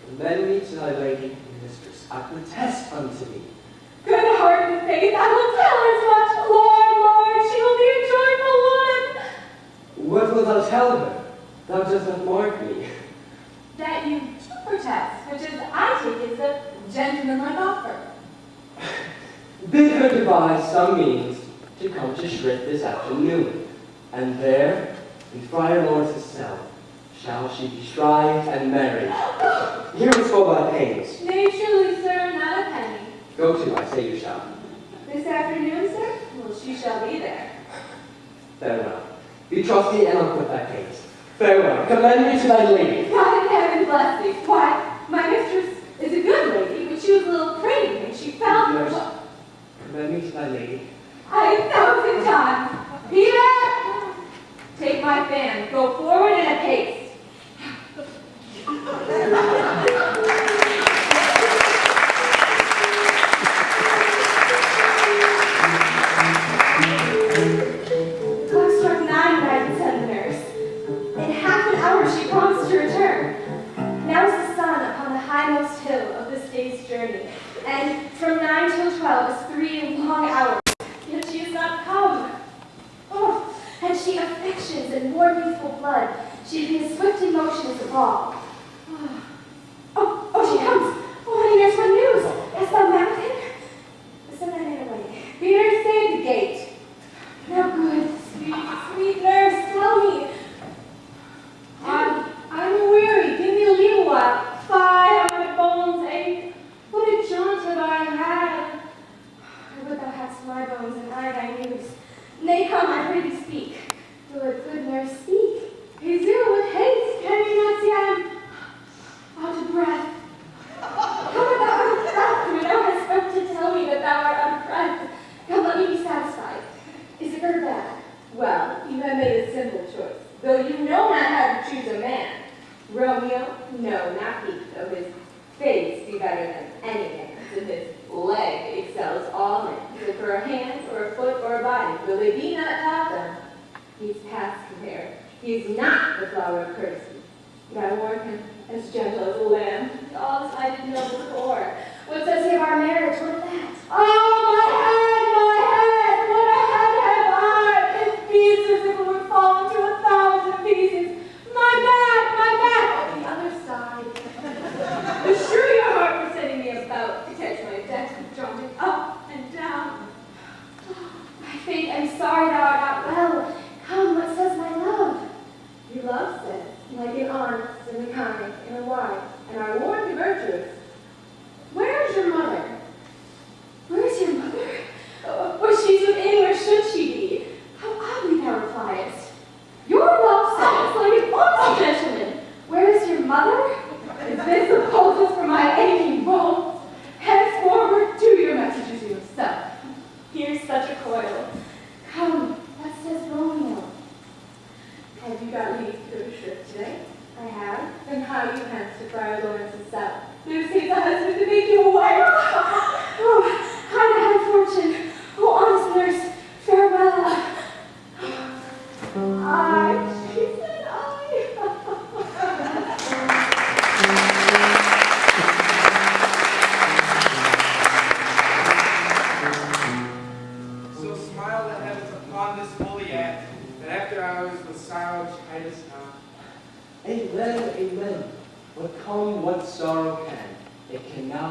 commend me to thy lady and mistress. I protest unto thee. Good heart and faith, I will tell her as much. Lord, Lord, she will be a joyful woman. What wilt thou tell her? Thou dost not mark me. That you too protest, which is, I take, is a gentlemanlike offer. Bid her devise some means to come to Shrit this afternoon, and there, in Friar Lawrence's cell, shall she be shrived and married. Here is for thy pains. Nay, truly, sir, not a penny. Go to, I say you shall. This afternoon, sir? Well, she shall be there. Farewell. Be trusty and unquit thy pains. Farewell. Commend me to thy lady. God in heaven bless thee. Why, my mistress is a good lady, but she was a little pretty, and she fell for Nurse, commend me to thy lady. 1,000 times. Peter! Take my fan. Go forward in a pace. Clock struck 9 when I could send the nurse. In half an hour she promised to return. Now is the sun upon the highmost hill of this day's journey, and from 9 till 12 is 3 long hours. Yet she has not come. Oh, had she affections and warm youthful blood, she'd be as swift in motion as a ball. Oh, she comes. Oh, honey, nurse, what news? Hast thou met with him? Send that man away. Peter, stay at the gate. Now good, sweet nurse, tell me. I'm weary. Give me a little while. Fie, how my bones ache. What a jaunt have I had. I would thou hadst my bones and I thy news. Nay, come, I pray thee speak. Good nurse, speak. He's ill with haste. Can you not see I'm out of breath? Come, thou art a doctor, thou hast spoke to tell me that thou art out of breath. Come, let me be satisfied. Is it good or bad? Well, you have made a simple choice, though you know not how to choose a man. Romeo, no, not he, though his face be better than any man's, and his leg excels all men, either for a hand or a foot or a body, though they be not taught them. He's past compare. He is not the flower of courtesy, but I warn him as gentle as a lamb. All this I didn't know before. What says he of our marriage? What of that? Oh, my head, what a head have I! It beats as if it would fall into 1,000 pieces. My back, Oh, the other side. Assure your heart for setting me about to catch my death, jumping up and down. My faith, I'm sorry thou art not well. Come, what says my love? Your love says, Like an honest and a kind and a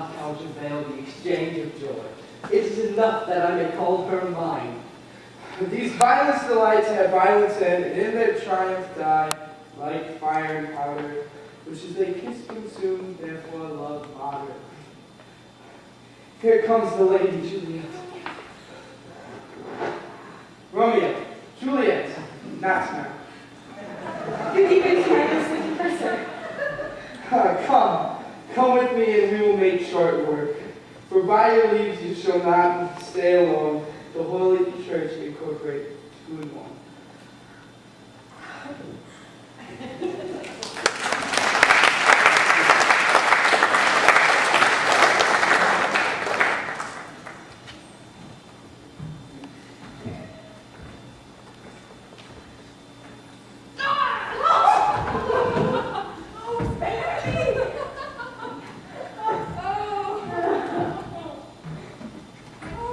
not countervail the exchange of joy. It is enough that I may call her mine. These violence delights have violence end, and in their triumph die, like fire and powder, which as they kiss consume, therefore love moderately. Here comes the Lady Juliet. Romeo, Juliet, not now. Good evening, Highness, looking for sir. Come with me and we will make short work. For by your leaves you shall not stay alone. The Holy Church incorporate two in one.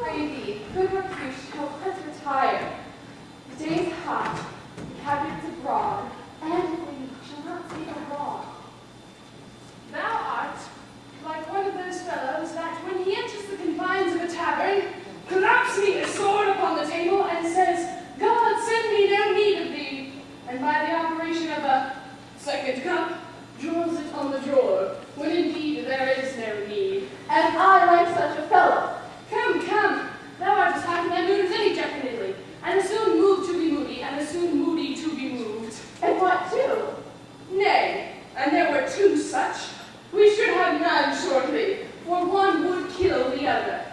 Crazy. Good work, you shall once retire. The day is hot, the cabinet's abroad, and we shall not take abroad. Thou art like one of those fellows that, when he enters the confines of a tavern, claps me his sword upon the table and says, God send me no need of thee, and by the operation of a second cup, draws it on the drawer, when indeed there is no need. And I like such a fellow. Come, thou art as hot in thy mood as any, definitely, and as soon moved to be moody, and as soon moody to be moved. And what too? Nay, and there were two such. We should have none shortly, for one would kill the other.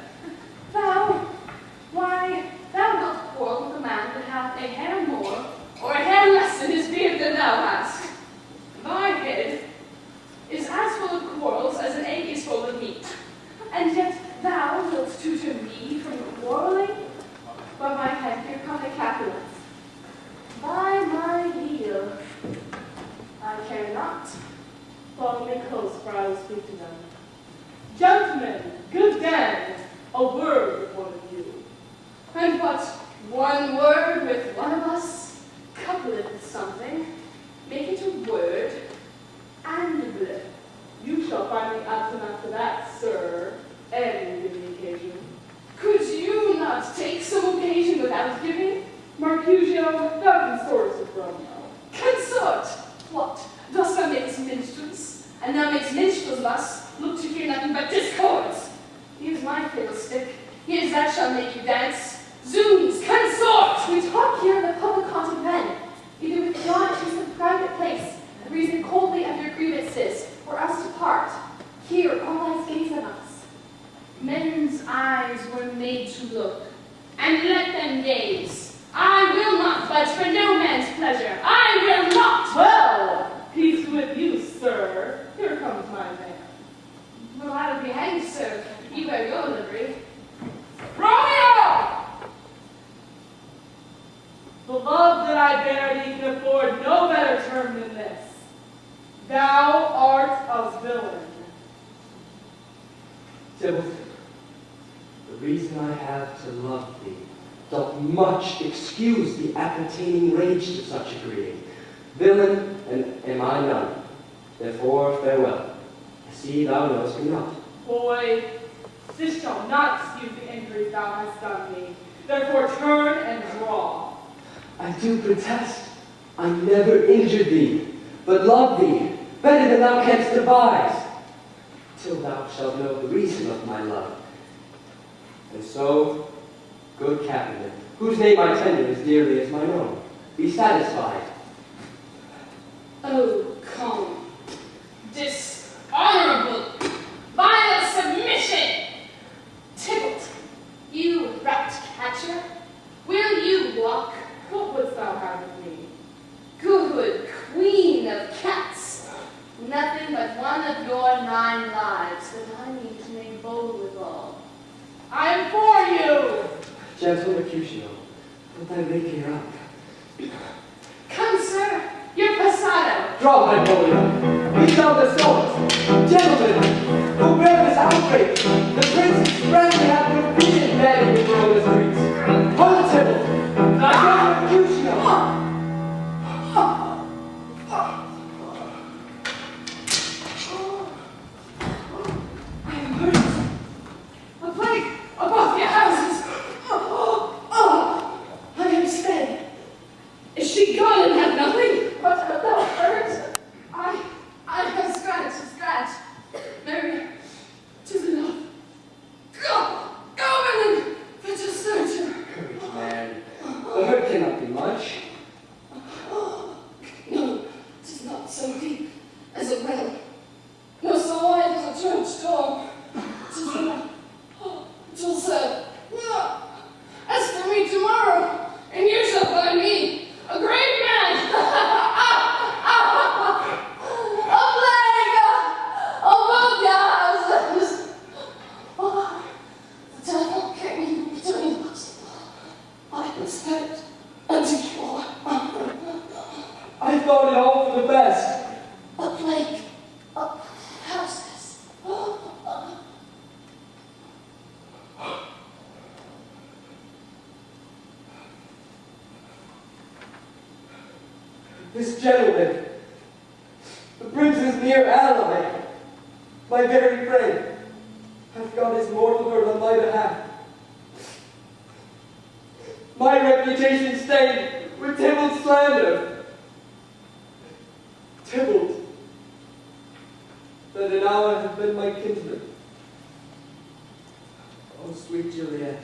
Why, thou wilt quarrel with a man that hath a hair more, or a hair less in his beard than thou hast. Thy head is as full of quarrels as an egg is full of meat, and yet thou wilt tutor me from quarreling? But my head, here come the Capulets. By my heel, I care not. Follow me close, for I will speak to them. Gentlemen, good den, a word with one of you. And what, one word with one of us? Couplet with something. Make it a word, and blip. You shall find me absent after that, sir, and give me occasion. Could you not take some occasion without giving? Mercutio, thou consortest with Romeo. Consort! What? Dost thou make us minstrels? And thou makes minstrels of us look to hear nothing but discords. Here's my fiddlestick. Here's that shall make you dance. Zoons, consort! We talk here in the public haunt of men. Either withdraw into some private place, and reason coldly of your grievances, or else depart. Here all eyes gaze on us. Men's eyes were made to look, and let them gaze. I will not budge for no man's pleasure. I will not! Well, peace with you, sir. Here comes my man. Well, I'll be hanged, sir. You wear your livery. Romeo! The love that I bear thee can afford no better term than this. Thou art a villain. Tybalt, the reason I have to love thee doth much excuse the appertaining rage to such agreeing. Villain, and am I none. Therefore, farewell. I see thou knowest me not. Boy, this shall not excuse the injuries thou hast done me. Therefore turn and draw. I do protest, I never injured thee, but love thee better than thou canst devise, till thou shalt know the reason of my love. And so, good Capulet, whose name I tender as dearly as mine own, be satisfied. Oh, come. Dishonorable, vile submission! Tybalt, you rat catcher, will you walk? What wouldst thou have with me? Good queen of cats, nothing but one of your 9 lives that I mean to make bold withal. I am for you! Gentle Mercutio, put thy rapier up. Come, sir, your passado. Draw my Napoleon, reach out the swords. Gentlemen, who bear this outrage? The prince's friend hath repeated begging in the Roman streets. Hold the table, not Gentle Mercutio. I am hurt. this gentleman, the prince's near ally, my very friend, hath got his mortal hurt on my behalf. My reputation stained with Tybalt's slander. Tybalt, that an hour hath been my kinsman. Oh, sweet Juliet,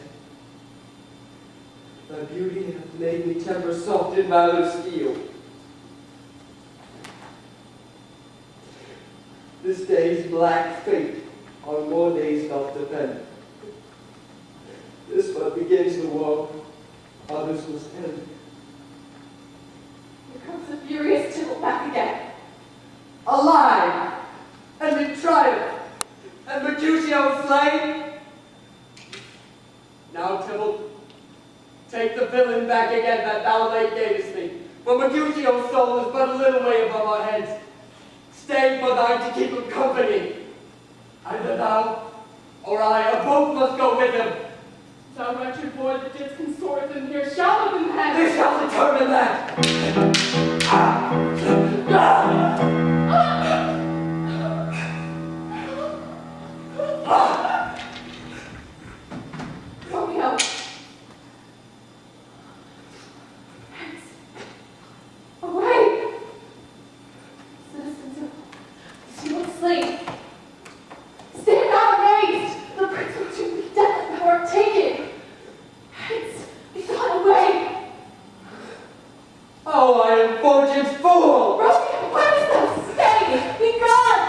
thy beauty hath made me temper soft in valor's steel. This day's black fate on more days doth depend. This but begins the woe, others must end. Here comes the furious Tybalt back again. Alive, and in triumph, and Mercutio slain. Now, Tybalt, take the villain back again that thou late gavest me, for Mercutio's soul is but a little way above our heads. Stay for thine to keep him company. Either thou or I, or both must go with him. Thou wretched boy that didst consort with him here shall have been hanged. They shall determine that. Romeo. Hence. Away. Citizens of Tybalt slain. Stand not amazed. The prince will soon be dead and thou art taken. Hence. Be gone away. Oh, I am fortune's fool. Romeo, where is thou? Stay. Be gone.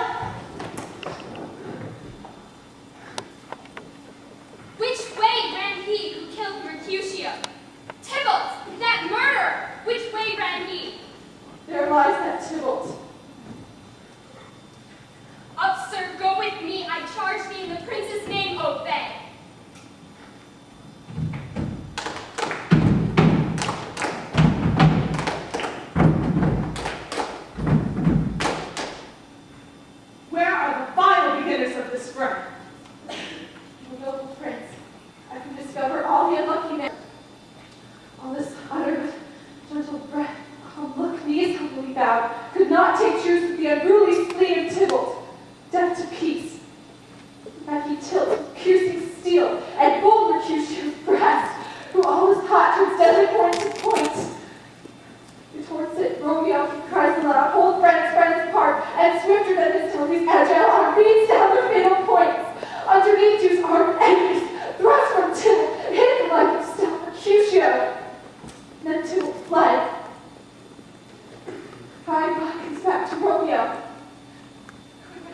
Which way ran he who killed Mercutio? Tybalt, that murderer! Which way ran he? There lies that Tybalt. Up, sir, go with me. I charge thee in the prince's name, obey. Where are the vile beginners of this fray? O noble prince, I can discover all the unlucky men. All this uttered with gentle breath, calm look, knees humbly bowed, could not take truce with the unruly spleen of Tybalt. Death to peace. That he tilt, piercing steel, and bold Mercutio's breast, who all is hot towards deadly point to point. Towards it, Romeo, he cries aloud, hold friends apart, and swifter than his Tony's agile arm beats down their fatal points. Underneath whose armed enemies, thrust from Tybalt, hit the life of stout Mercutio. Then Tybalt fled. Crying comes back to Romeo.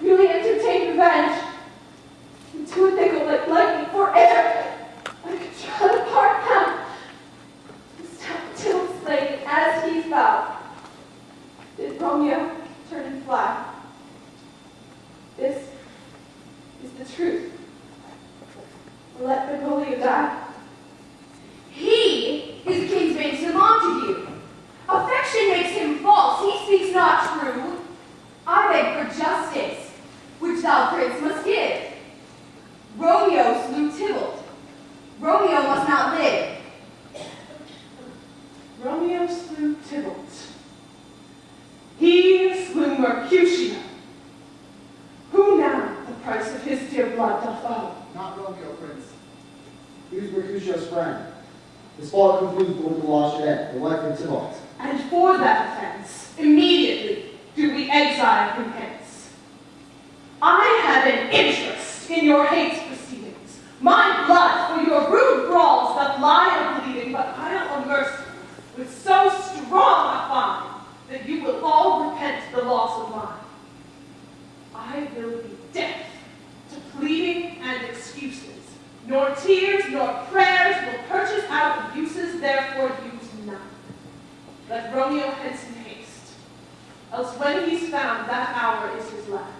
Really entertain revenge. Into it they go like lightning for air. I could shut apart them. Stout Tybalt slain as he fell. Did Romeo turn and fly? This is the truth. Or let Benvolio die. He is kinsman to Montague. Affection makes him false. He speaks not true. I beg for justice, which thou, prince, must give. Romeo slew Tybalt. Romeo must not live. Romeo slew Tybalt. He slew Mercutio. Who now the price of his dear blood doth owe? Not Romeo, Prince. He was Mercutio's friend. His fault concludes with the law should end, the wife of Tybalt. And for that offense, immediately do we exile him hence. I have an interest in your hate proceedings. My blood for your rude brawls doth lie a-bleeding, but I'll immerse you with so strong a fine that you will all repent the loss of mine. I will be deaf to pleading and excuses, nor tears nor prayers will purchase out abuses, therefore use none. Let Romeo hence in haste, else when he's found, that hour is his last.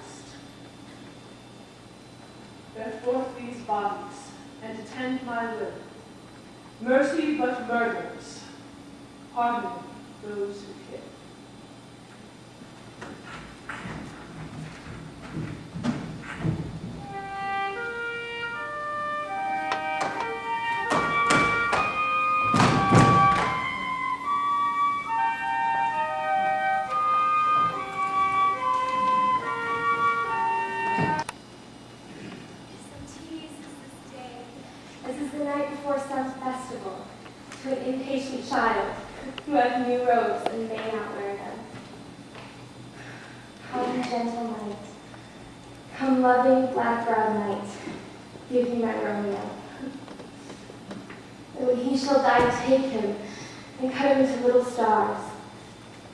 Bear forth these bodies, and attend my will. Mercy but murderers, pardon those who kill. the night before some festival to an impatient child who has new robes and may not wear them. Come, gentle night. Come, loving, black-browed night. Give me my Romeo. And when he shall die, take him and cut him into little stars.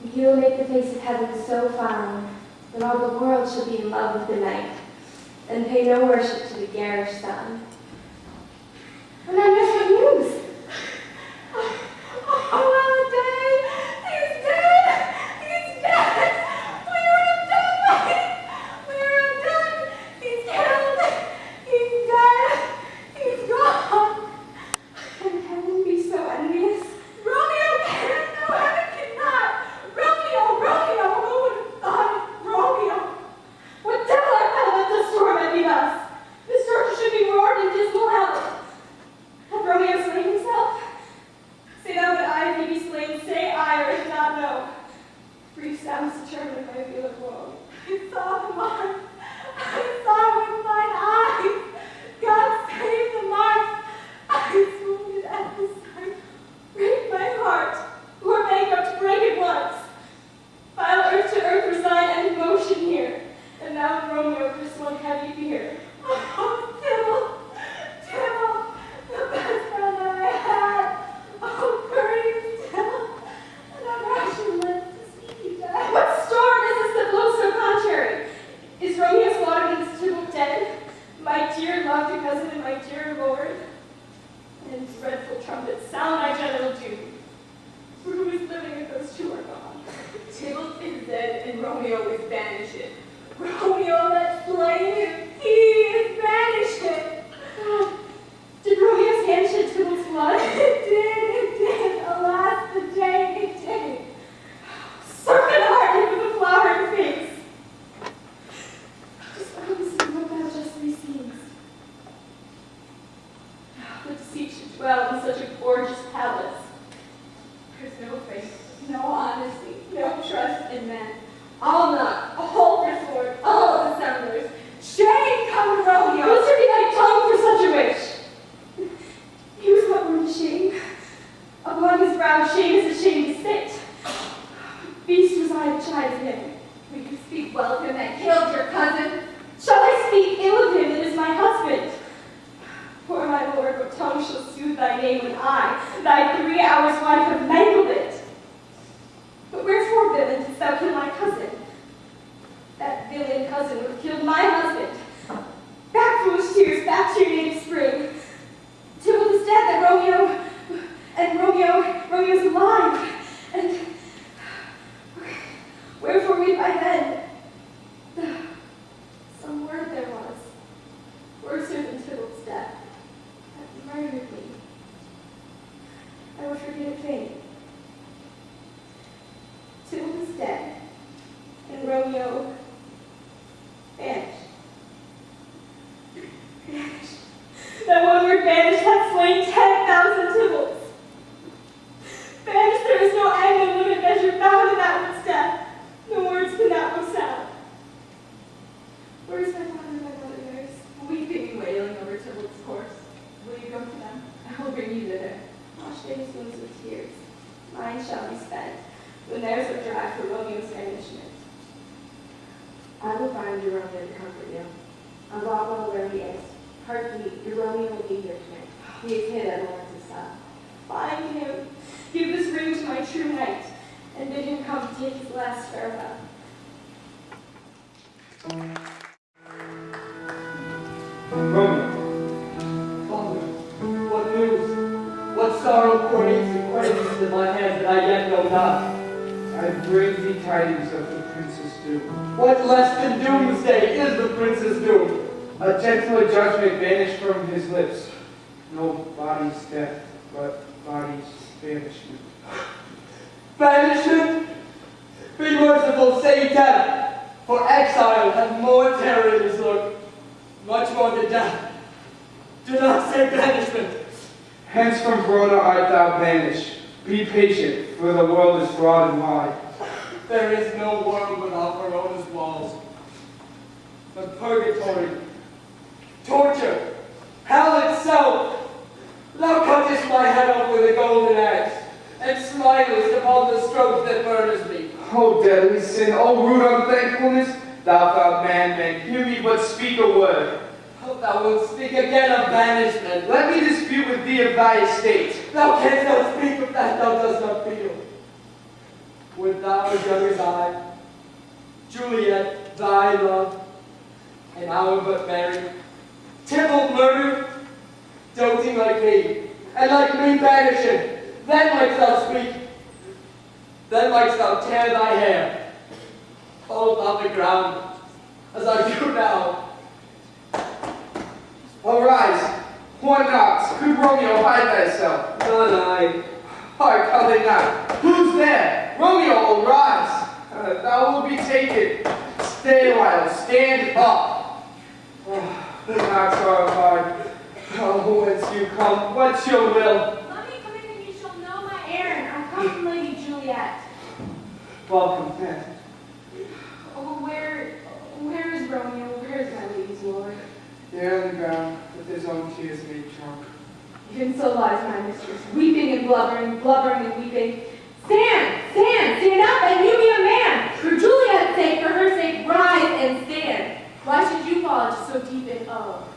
And he will make the face of heaven so fine that all the world shall be in love with the night and pay no worship to the garish sun. And then there's good news. Oh, Dave! He's dead! He's dead! We were undone! We were undone! He's killed! He's dead! He's gone! Can heaven be so envious? Romeo can! No, heaven cannot! Romeo! Romeo! Who would have thought it? Romeo! What devil art thou that dost torment me thus? This torture should be roared in dismal hell. Hath Romeo slain himself? Say thou that I may be slain, say I, or I do not know. Grief sounds determined by a of woe. I saw the mark! I saw it with mine eyes! God save the mark! I was wounded at the sight. Break my heart, who are bankrupt, break it once. File earth to earth, resign and motion here. And thou, Romeo, this one heavy fear. Oh, Tybalt, the best friend that I had. Oh, courage, Tybalt, and ever I should live to see you die. What storm is this that blows so contrary? Is Romeo slaughtered and is Tybalt dead? My dear loved cousin and my dear lord? And dreadful trumpets sound my general doom. For who is living if those two are gone? Tybalt is dead and Romeo is banished. Romeo that slain him, he is banished. Did Romeo's hand shed Tybalt's blood? It did, alas, the day it did. Serpent-hearted with a flowering face. Just listen what thou justly seest. The deceit should dwell in such a gorgeous palace. There's no faith, no honesty, no trust in men. All not, all resort, all dissemblers. Shame come Romeo! Who should be thy tongue for such a wish? He was not born to shame. Upon his brow shame is a shame to sit. Beast was I to chide him. Will you speak well of him that killed your cousin? Shall I speak ill of him that is my husband? For my lord, what tongue shall soothe thy name when I, thy 3 hours wife, have mangled it? But wherefore, villain, didst thou kill my cousin? That villain cousin would have killed my husband. Back, foolish tears, back to your native spring. Tybalt is dead, that Romeo's alive. And wherefore weep I then? Some word there was, worser than Tybalt's death, that murdered me. I would forget a thing. Tybalt is dead, and Romeo vanished. Vanished. That one word vanished hath slain 10,000 Tybalts. Vanished, there is no end, no limit measure found in that word's death. No words can that one sound. Where is my father and my mother, nurse? Weeping and wailing over Tybalt's corpse. Will you go to them? I will bring you thither. Wash their wounds with tears. Mine shall be spent when theirs are dry for Romeo's banishment. I will find your Romeo to comfort you. I brought well where he is. Heartbeat, your Romeo will be here tonight. He is hid at Lawrence's side. Find him. Give this ring to my true knight, and bid him come to take his last farewell. Romeo. Father, what news? What sorrow craves in my hands that I yet know not? I bring thee tidings of the prince's doom. What less than doomsday is the prince's doom? A gentler judgment vanished from his lips. No body's death, but body's banishment. Banishment? Be merciful, say death, for exile hath more terror in his look, much more than death. Do not say banishment. Hence from Verona art thou banished. Be patient, for the world is broad and wide. There is no world without Verona's walls. But purgatory, torture, hell itself, the stroke that murders me. Oh, deadly sin, oh, rude unthankfulness, thou foul man, hear me but speak a word. Oh, thou wilt speak again of banishment. Let me dispute with thee of thy estate. Thou canst not speak of that thou dost not feel. Wert thou as young as I, Juliet, thy love, and our but married, Tybalt murdered, doting like me, and like me banishing, then mightst thou speak, then mightst thou tear thy hair, fall upon the ground, as I do now. Arise, one knocks, good Romeo, hide thyself. Not I. Hark, how they knock. Who's there? Romeo, arise. Thou wilt be taken. Stay a while, stand up. The knocks are hard. Oh, whence you come? What's your will? Let me come in and you shall know my errand. I come from Lady Juliet. Welcome, then. Oh, where is Romeo? Where is my lady's lord? There on the ground, with his own tears made drunk. Even so lies my mistress, weeping and blubbering, blubbering and weeping. Stand up, and you be a man. For Juliet's sake, for her sake, rise and stand. Why should you fall into so deep an oh?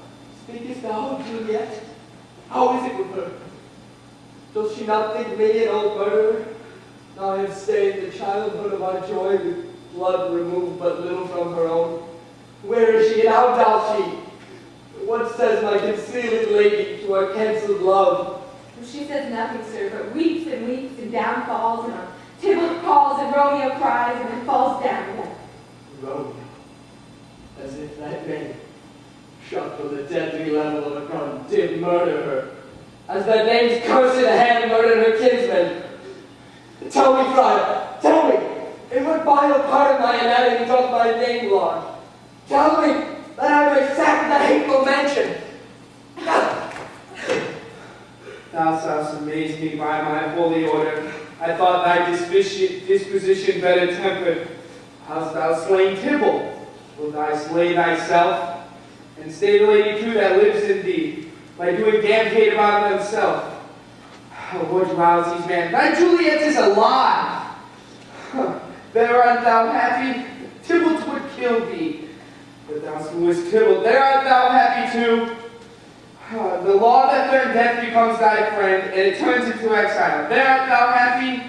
Speakest thou, Juliet? How is it with her? Does she not think me an old murderer? I have stained the childhood of our joy with blood removed but little from her own. Where is she, and how doth she? What says my concealed lady to our cancelled love? She says nothing, sir, but weeps and down falls, and Tybalt calls, and Romeo cries, and then falls down again. Romeo, as if that name, shot from the deadly level of a gun, did murder her, as that name's cursed hand murdered her kinsman. Tell me, friar, tell me, in what vile part of my anatomy doth my name belong? Tell me, that I may sack the hateful mansion. Thou shalt amaze me by my holy order. I thought thy disposition better tempered. Hast thou slain Tybalt? Wilt thou slay thyself? And stay the lady too that lives in thee, by doing damned hate about thyself. What rouses these men? Thy Juliet is alive! There art thou happy? Tybalt would kill thee. But thou slewest Tybalt, there art thou happy too. The law that turned death becomes thy friend, and it turns into exile. There art thou happy?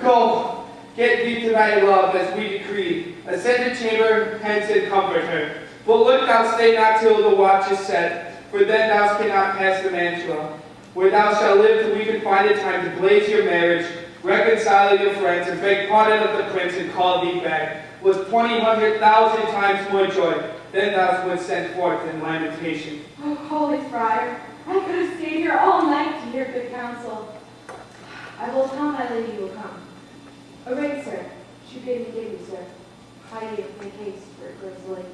Go, get thee to thy love, as we decreed. Ascend to chamber, hence and comfort her. But look thou stay not till the watch is set, for then thou cannot pass the mantua, where thou shalt live till we can find a time to blaze your marriage, reconcile your friends, and beg pardon of the prince and call thee back, with 20,000 times more joy. Then thou wouldst send forth in lamentation. Oh, holy friar, I could have stayed here all night to hear good counsel. I will tell my lady you will come. A ring, sir. She bade me give you, sir. Hide you, make haste, for it grows late.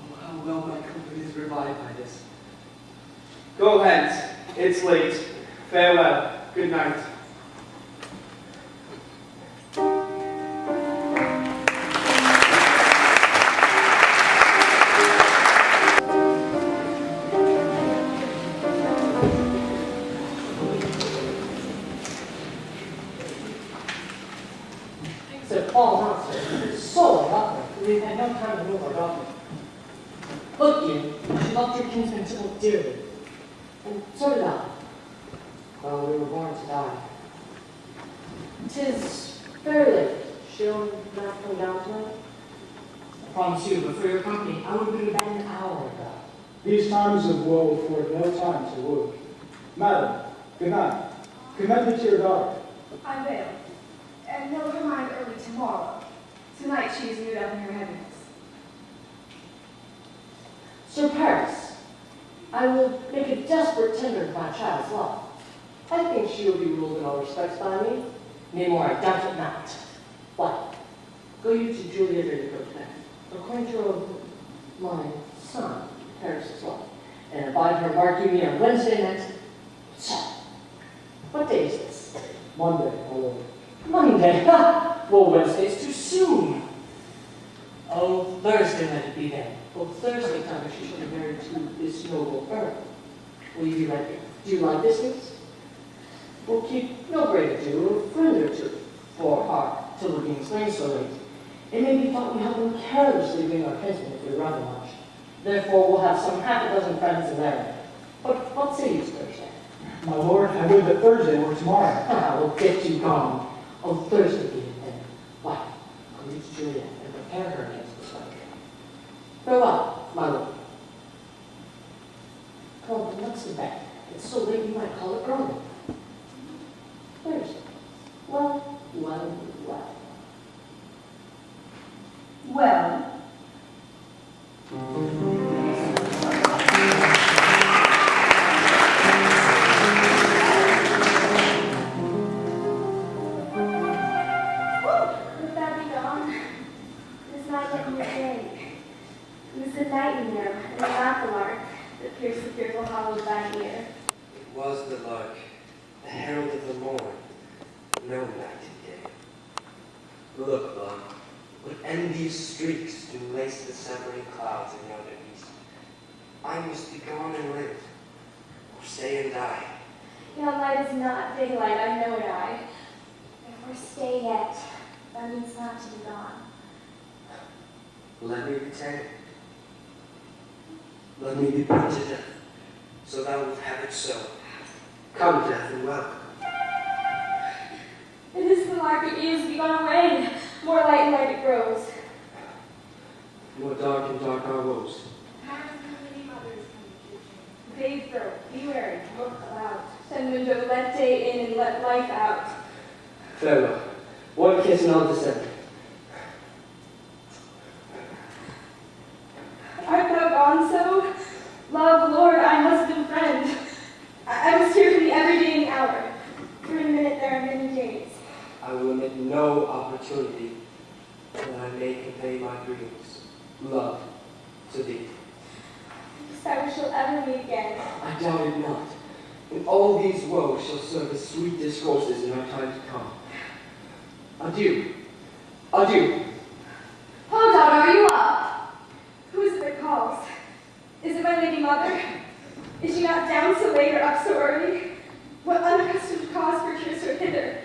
Oh, how well my comfort is revived by this. Go hence, it's late. Farewell, good night. Falls out, sir. It's so lovely. We've had no time to move our daughter. Look you, she loved your kinsman Tybalt dearly. And so did I. Well, we were born to die. 'Tis very late. She'll not come down tonight? I promise you, but for your company, I would have been to bed an hour ago. These times of woe afford no time to work. Madam, good night. Commend me to your daughter. I will. And know her mind early tomorrow. Tonight she is mewed up in her heaviness. Sir Paris, I will make a desperate tender of my child's love. I think she will be ruled in all respects by me. Nay more, I doubt it not. What? Go you to Juliet or to go to bed. Acquaint her of my son, Paris's love, and invite her marking me on Wednesday next. So, what day is this? Monday, my lord. Monday? Ha! Well, Wednesday's too soon. Oh, Thursday let it be then. Well, Thursday time she shall be married to this noble earl. Will you be ready? Do you like this news? will keep no great ado, a friend or two, for our till the being slain so late. It may be thought we have been careless leaving our kinsmen if we rather much. Therefore we'll have some half a dozen friends in there. But what say you, Thursday? My lord, I would that Thursday or tomorrow. Ah, we'll get you gone. On Thursday be it then. Why, I'll reach Juliet and prepare her against the strike. Farewell, my lord. Come on, what's the bet? It's so late you might call it early. Thursday. Well. Well, Would that be dawn? It is not yet midday. It is the nightingale and not the lark that pierce the fearful hollow of thine ear. It was the lark, the herald of the morn, no nightingale. Look, love, what envious streaks do lace the severing clouds in yonder east. I must be gone and live, or stay and die. Yon light is not daylight, I know it I. Therefore stay yet, thou needst not to be gone. Let me return. Let me be put to death, so thou wilt have it so. Come, death, and welcome. It is the lark, it is, be gone away. More light and light it grows. More dark and dark our woes. Days grow, be wary, look aloud. Send window, let day in and let life out. Farewell. One kiss and I'll descend. Art thou gone so? Love, Lord, I husband, friend. I must hear from thee every day and hour. For in a minute there are many days. I will omit no opportunity that I may convey my greetings, love, to thee. Thinkest thou we shall ever meet again? I doubt it not. And all these woes shall serve as sweet discourses in our time to come. Adieu. Adieu. Hold on, are you up? Who is it that calls? Is it my lady mother? Is she not down so late or up so early? What unaccustomed cause procures her hither?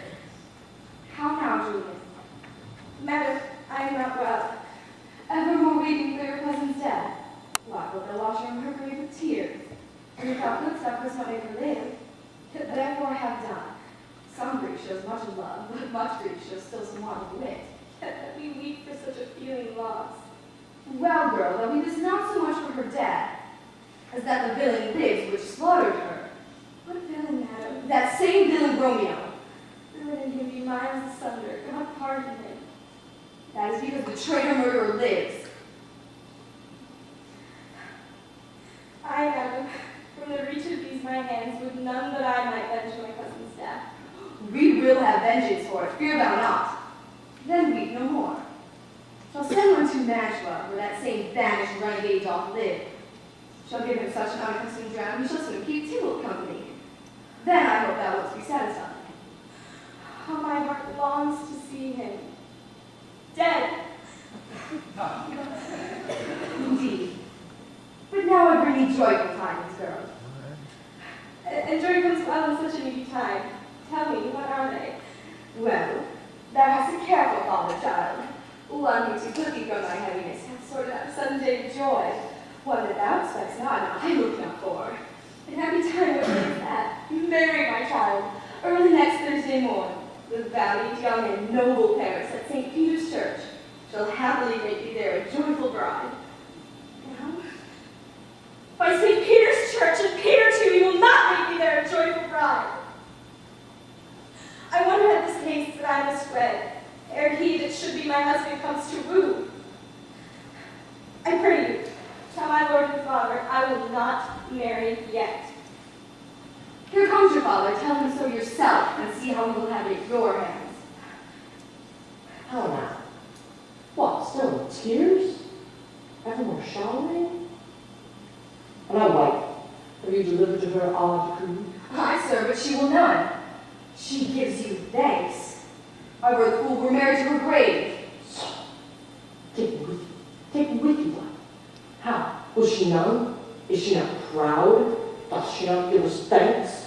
How now, Juliet? Madam, I am not well. Evermore weeping for your cousin's death. Why, wilt thou wash from her grave with tears? And if thou couldst, thou couldst not make her live. Therefore I have done. Some grief shows much of love, but much grief shows still some want of wit. Yet that we weep for such a feeling loss. Well, girl, thou weepest not so much for her death, as that the villain lives which slaughtered her. What villain, madam? That same villain Romeo. Villain in him be miles asunder. God pardon him. That is because the traitor murderer lives. I, madam, from the reach of these my hands, would none but I might avenge my cousin's death. We will have vengeance for it, fear thou not. Then weep no more. Shall send one to Mantua, where that same banished renegade doth live. Shall give him such an unaccustomed drown, he shall soon keep Tybalt company. Then I hope thou wilt be satisfied. How my heart longs to see him. Dead. Indeed. But now I bring thee joyful tidings, girl. And joy comes well in such an easy time. Tell me, what are they? Well, thou hast a careful father, child. One who to put thee from thy heaviness hath sorted out a sudden day of joy. One that thou expects not, and I look not for. And happy time what day is that? Marry, my child, early next Thursday morn. The valiant young and noble parents at St. Peter's Church shall happily make thee there a joyful bride. Now, by St. Peter's Church and Peter too, you will not make me there a joyful bride. I wonder at this haste that I must wed, ere he that should be my husband comes to woo. I pray you, tell my lord and father, I will not marry yet. Here comes your father, tell him so yourself, and see how he will have it at your hands. How now? What, still in tears? Evermore showering? And our wife, have you delivered to her our decree? Aye, sir, but she will none. She gives you thanks. I were the fool were married to her grave. So, take me with you. Take me with you, wife. How? Will she none? Is she not proud? Does she not give us thanks?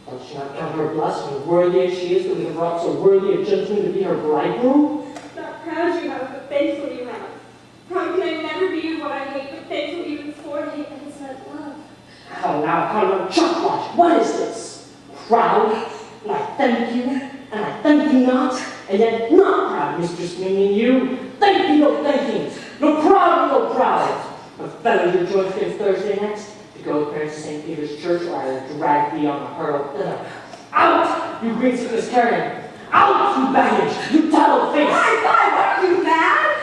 Does she not count her blessed and worthy as she is to have brought so worthy a gentleman to be her bridegroom? Not proud you have, but faithful you have. Proud can I never be what I hate, but faithful even for hate that is not love. How now, chuckwash, what is this? Proud, and I thank you, and I thank you not, and yet not proud, Mistress Minion, you. Thank you, no thankings, no proud, no proud. A fellow you join against Thursday next, to go with parents to St. Peter's Church, or I will drag thee on the hurdle thither. Out, you green sickness carrying! Out, you baggage, you tattled face! My God, what are you, mad?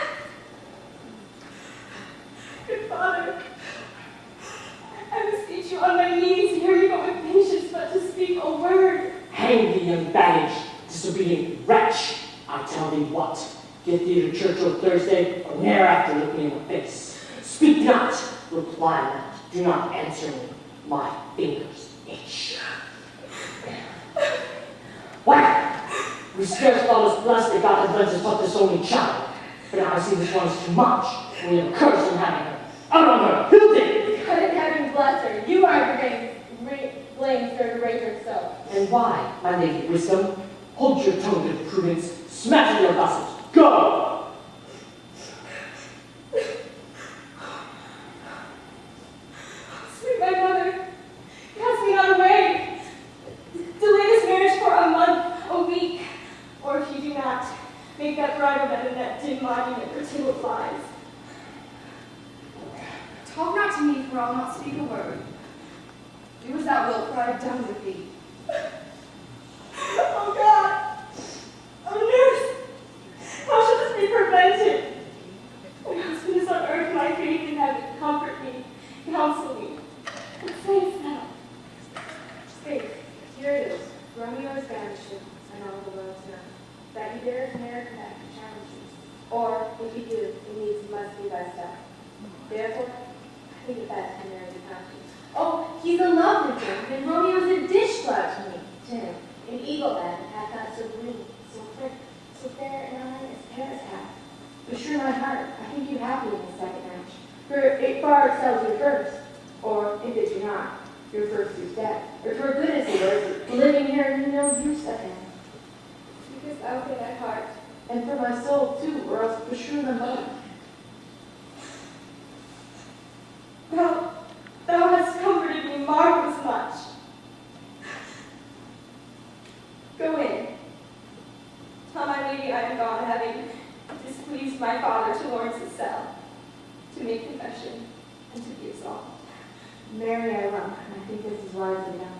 Good Father, I beseech you on my knees, hear me but with patience, but to speak a word. Hang thee, young baggage, disobedient wretch! I tell thee what, get thee to church on Thursday, or ne'er after look me in the face. Speak not, reply not, do not answer me. My fingers itch. Why? We scarce thought us blessed that God had lent us but this only child. But now I see this one is too much, and we have cursed in having her. Out on her, filthy! God in heaven bless her. You are the blamed her to raise herself. And why, my lady wisdom? Hold your tongue, good prudence, smash your vessels, go! Sweet my mother, cast me not away. Delay this marriage for a month, a week, or if you do not, make that bridal bed in that dim monument where Tybalt lies. Talk not to me, for I'll not speak a word. Do as thou wilt, for I have done with thee. Oh God! Oh nurse! How shall this be prevented? My husband is on earth, my faith in heaven. Comfort me, counsel me. What sayest thou? Faith, here it is. Romeo has banished him, and all the world's known. That you dare ne'er come back to challenge you. Or, if you do, it needs must be by step. Therefore, I think it best to marry the countess. Oh, he's a lovely gentleman, and Romeo's a dish-flower to him. An eagle then hath not so green, so quick, so fair an eye as Paris hath. Assure my heart, I think you happy in the second match, for it far excels your first. Or, if it do not, your first is dead. Or for good as he was, living here and no use of him. Because thou for thy heart. And for my soul too, or else beshrew them both. Thou hast comforted me marvelous much. Go in. Tell my lady I am gone, having displeased my father to Lawrence's cell, to make confession and to be absolved. Marry I love, and I think this is wisely done.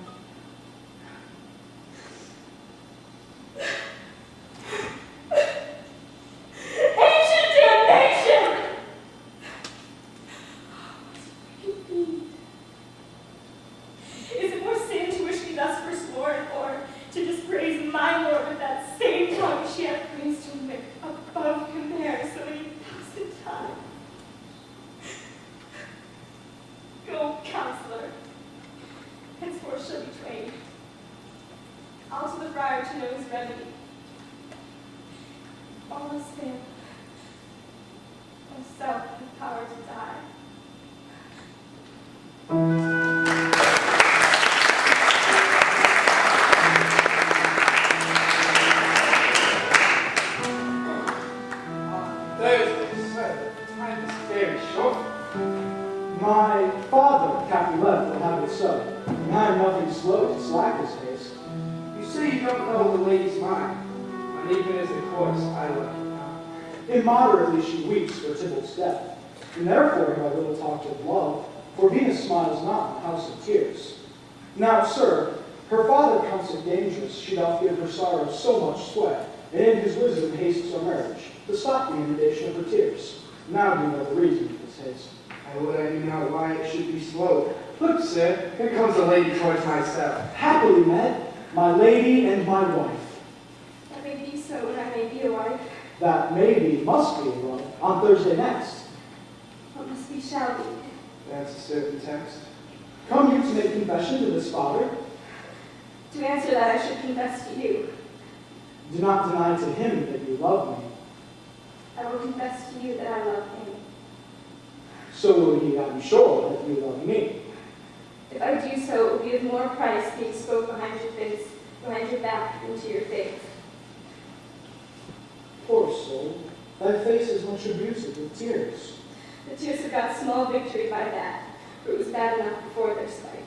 Ancient damnation! Is it more sin to wish me thus forsworn, or to dispraise my Lord with that same tongue she hath praised him with above compare so many thousand times? Go, counselor. Henceforth shall be twain. I'll to the friar to know his remedy. All is failed. O self with power to die. Thursday, sir. Time is very short. My father, Captain Lev, will have it so, and I am nothing slow to slack his pace. You say you don't know the lady's mind, and even as a course, I love you. Immoderately she weeps for Tybalt's death, and therefore have I little talked of love, for Venus smiles not in the house of tears. Now, sir, her father counts it dangerous she doth give her sorrow so much sway, and in his wisdom hastes her marriage, to stop the inundation of her tears. Now do you know the reason of this haste. I would I knew not why it should be slow. Look, sir, here comes a lady towards my cell. Happily met, my lady and my wife. That may be so, and I may be a wife. That may be, must be, love, on Thursday next. What must be shall be. That's a certain text. Come you to make confession to this father? To answer that, I should confess to you. Do not deny to him that you love me. I will confess to you that I love him. So will he, I am sure, that you love me. If I do so, it will be of more price being spoke behind your face, behind your back, into your face. Poor soul, thy face is much abused with tears. The tears have got small victory by that, for it was bad enough before their spite.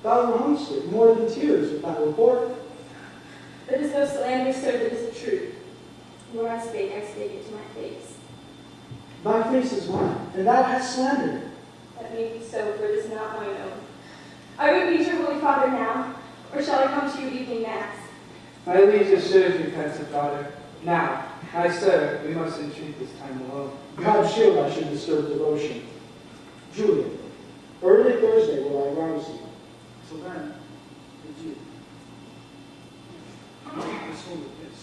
Thou wrongest it more than tears with thy report. That is no slander, sir, that is the truth. Where I spake it to my face. Thy face is mine, and thou hast slandered it. That may be so, for it is not mine own. I would meet your holy father now, or shall I come to your evening mass? My liege assures me, pensive daughter. Now, my sir, we must entreat this time alone. God shield I should disturb devotion. Juliet, early Thursday will I rouse you. Till then, adieu. Let's hold a kiss.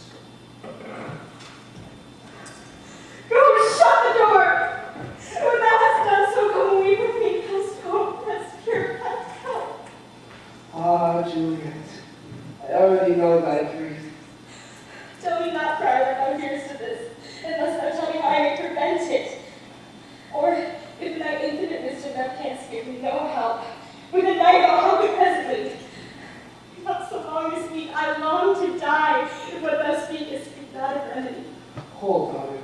Go, shut the door! When thou hast done so, come away with me. Hast hope, hast pure, hast help. Ah, Juliet, I already know thy grief. Tell me not, friar, that thou hearest of this, unless thou tell me how I may prevent it. Or, if in thy infinite wisdom thou canst give me no help, with a knife I'll help you presently. Not so long to speak, I long to die, if what thou speakest be not a remedy. Hold, daughter.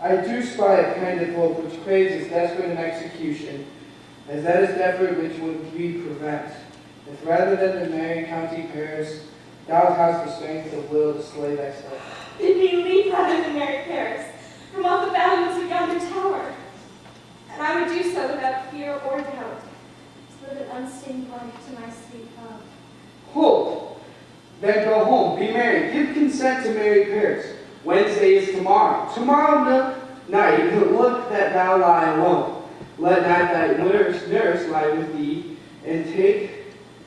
I do spy a kind of hope which craves as desperate an execution, as that is desperate which would we prevent. If rather than the merry county Paris, thou hast the strength of will to slay thyself. Bid me leap rather than marry Paris, from off the battlements of yonder tower. And I would do so without fear or doubt, to live an unstained life to my sweet love. Hold! Then go home, be married, give consent to marry Paris. Wednesday is tomorrow. Tomorrow night, look that thou lie alone. Let not thy nurse lie with thee, and take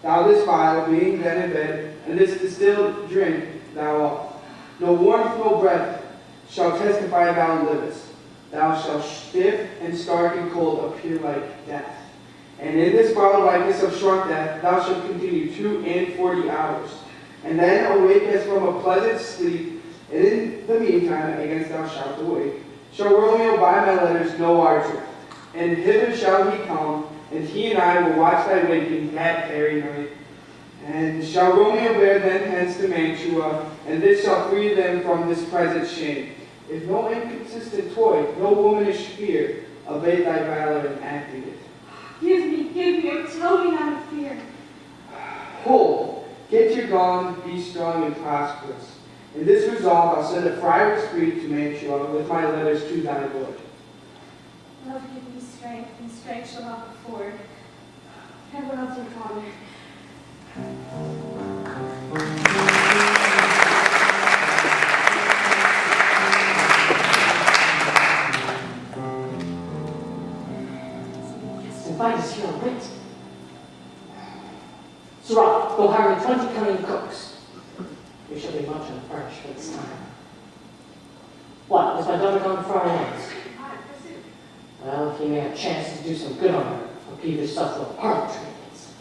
thou this phial, being then in bed, and this distilled drink thou off. No warmth, no breath shall testify thou livest. Thou shalt stiff and stark and cold appear like death. And in this borrowed likeness of shrunk death, thou shalt continue 42 hours. And then awake as from a pleasant sleep, and in the meantime, against thou shalt awake, shall Romeo by my letters know our drift. And hither shall he come, and he and I will watch thy waking that very night. And shall Romeo bear them hence to Mantua, and this shall free them from this present shame. If no inconsistent toy, no womanish fear, abate thy valor in acting it. Give me, or tell me not of fear. Hold, get your gone, be strong and prosperous. In this resolve I'll send a friar discreet to Mantua with my letters to thy lord. Love give me strength, and strength shall not afford. Farewell, dear father. Invite us here a wit. Sirrah, go hire me 20 cunning cooks. We shall be much unfurnished for this time. What, is my daughter gone far away? Well, if you may have a chance to do some good on her, I'll give yourself little parlor trinkets.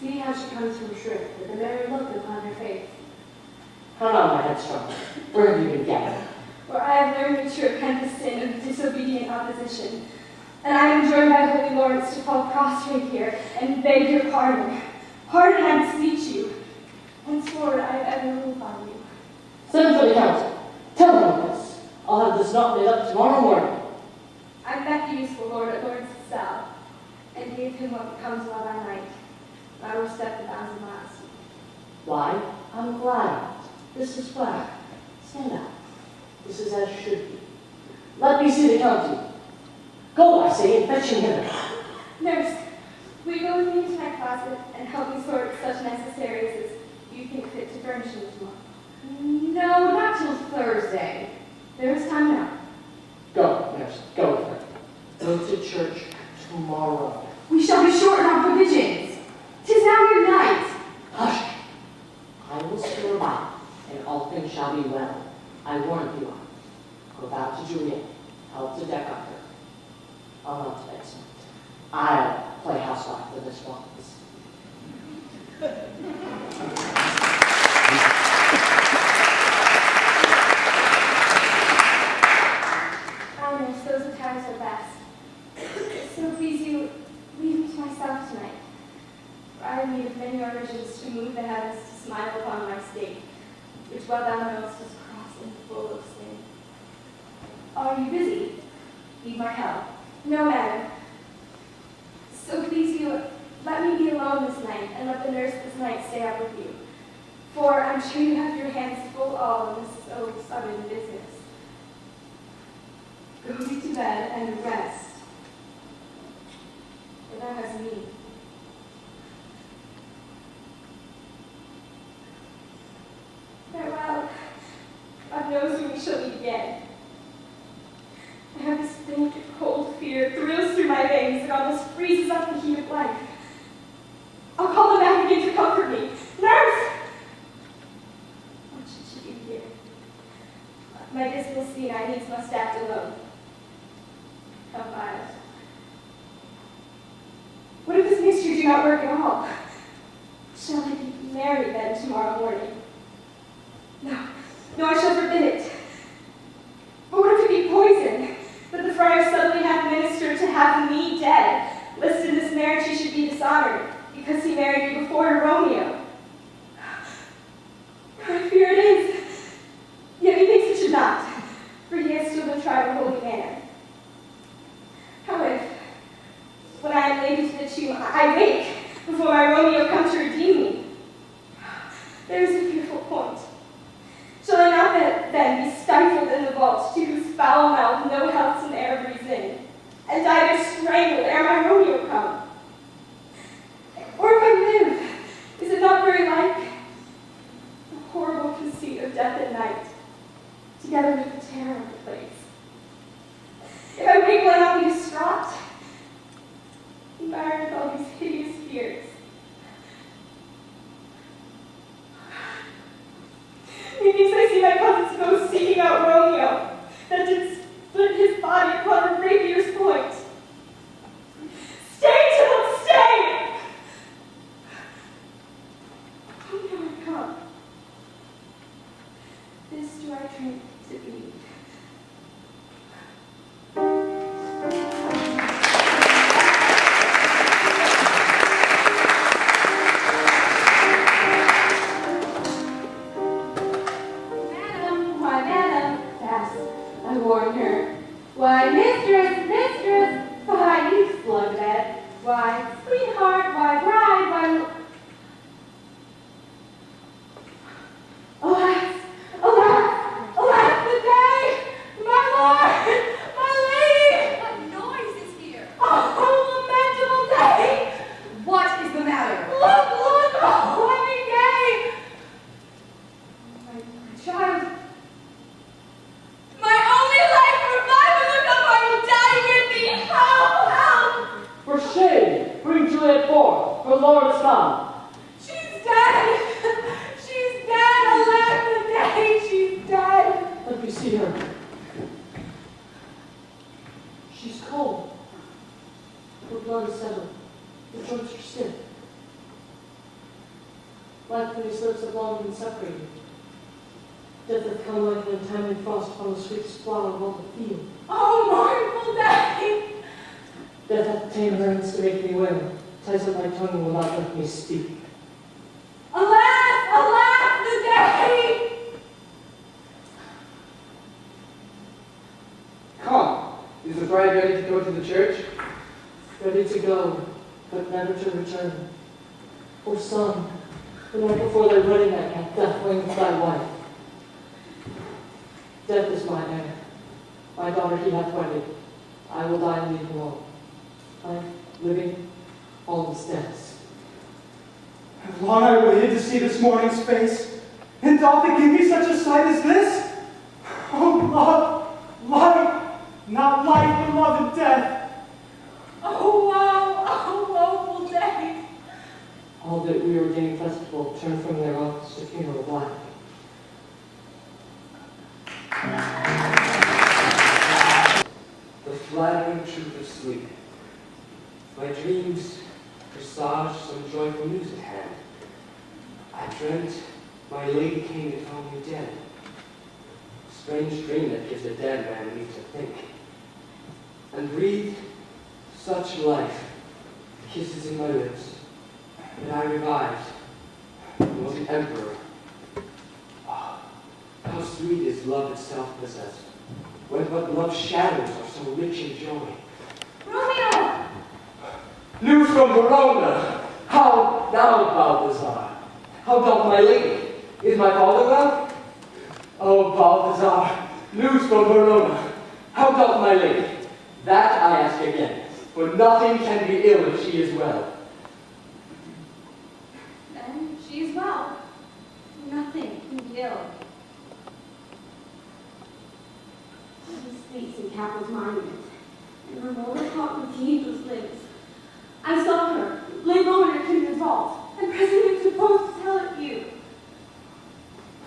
See how she comes from shrift, with a merry look upon her face. How now, my headstrong? Where have you been gathering? Where I have learned to repent the sin of disobedient opposition. And I am joined by holy lords to fall prostrate here and beg your pardon. Pardon, I beseech you. Henceforward, I have ever ruled on you. Send for the council. Tell them this. I'll have this knot made up tomorrow morning. I met the useful lord at Lord's cell, and gave him what becomes love I might. I will step the bounds of modesty. Why? I'm glad. This is well. Stand up. This is as should be. Let me see the county. Go, I say, and fetch him hither. Nurse, will you go with me into my closet and help me sort such necessaries as you think fit to furnish me tomorrow? No, not till Thursday. There is time now. Go, nurse, go with her. Go to church tomorrow. We shall be short in our provisions. 'Tis now your night. Hush! I will stir about, and all things shall be well. I warn you. Go bow to Juliet. Help to deck up her. I'll not vex me. I'll play housewife for this once. Ah, nurse, those attires are best. me with many origins to move the heavens to smile upon my state, which well thou knowest is cross and full of sin. Are you busy? Need my help? No, madam. So please you, let me be alone this night, and let the nurse this night stay up with you. For I'm sure you have your hands full all in this so sudden business. Go get to bed and rest. For thou hast me. Farewell. God knows when we shall meet again. I have this faint, cold fear thrills through my veins and almost freezes up the heat of life. I'll call them back again to comfort me. Nurse! What should she do here? My dismal scene I needs must act alone. Come, Violet. What if this mixture do not work at all? Shall I be married then tomorrow morning? No, I shall forbid it. But what if it be poison? That the friar suddenly hath ministered to have me dead, lest in this marriage he should be dishonored, because he married me before to Romeo. I fear it is. Yet methinks it should not, for he has still been tried a holy man. How if, when I am laid into the tomb, I wake before my Romeo comes to redeem me? There is a fearful point. Shall I not then be stifled in the vault, to whose foul mouth no healthsome air breathes in, and die there strangled ere my Romeo come? Or if I live, is it not very like the horrible conceit of death at night, together with the terror of the place? If I wake, will I not be distraught, environed with all these hideous fears? Methinks I see my cousin's ghost seeking out Romeo, that did split his body upon a rapier's point. Stay, Tybalt, stay! Oh, no, I come. This do I drink to be. Why, mistress, why, you slughead, why, sweetheart, why, bride, why... Alas, the day, my lord, my lady! What noise is here? Oh, lamentable day! What is the matter? Look, oh, let me gay! My child... My only life, revive and look up, I will die with thee. Help! For shame, bring Juliet forth, her lord is come. She's dead! She's dead! Alas, the day! She's dead! Let me see her. She's cold. Her blood is settled. The joints are stiff. Life from these lips have long been separated. Death hath come like an untimely frost upon the sweetest flower of all the field. Oh, mournful day! Death hath tamed her hands to make me wail, ties up my tongue and will not let me speak. Alas, the day! Come, is the bride ready to go to the church? Ready to go, but never to return. O son, the night before thy wedding night hath death winged thy wife. Death is my heir. My daughter he hath wedded. I will die and leave alone. Life, living, all is death's. Have long I waited to see this morning's face, and doth it give me such a sight as this? Oh, love, life, not life, but love and death. Oh, wow, oh, woeful day! All that we ordained festival turned from their office to funeral black. The flattering truth of sleep. My dreams presaged some joyful news at hand. I dreamt my lady came and found me dead. Strange dream that gives a dead man leave to think. And breathed such life, kisses in my lips, and I revived. He was an emperor. Oh, how sweet is love itself possessed, when but love's shadows are so rich in joy. Romeo! News from Verona! How now, Balthazar? How doth my lady? Is my father well? Oh, Balthazar, news from Verona. How doth my lady? That I ask again, for nothing can be ill if she is well. Then she is well. Nothing can be ill. She sleeps in Capel's monument, and her motor caught with Cathedral's limbs. I saw her lay low in her kindred's vault, and presently was supposed to tell it you.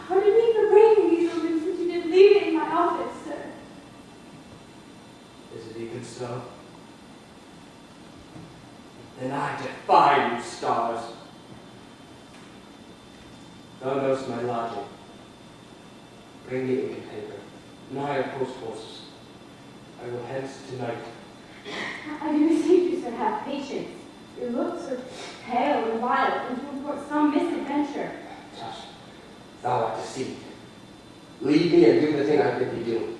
Pardon me for breaking these omens, since you did leave it in my office, sir. Is it even so? Then I defy you, stars. Thou knowst my lodging. Bring the ink and paper, and hire post horses. I will hence tonight. I do beseech you, sir, have patience. Your looks are pale and wild, and to report some misadventure. Tush, thou art deceived. Leave me and do the thing I bid thee do.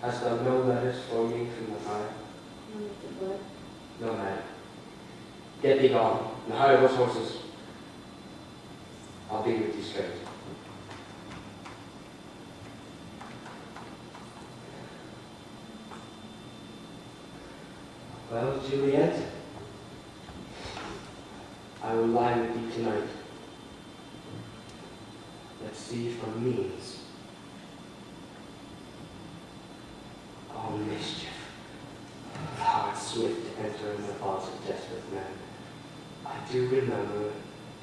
Hast thou no letters for me from the fire? No, Mr. Blood. No, madam. Get thee gone, and hire those horses. I'll be with you straight. Well, Juliet, I will lie with thee tonight. Let's see from means. Oh, mischief. Thou art swift to enter in the thoughts of desperate men. I do remember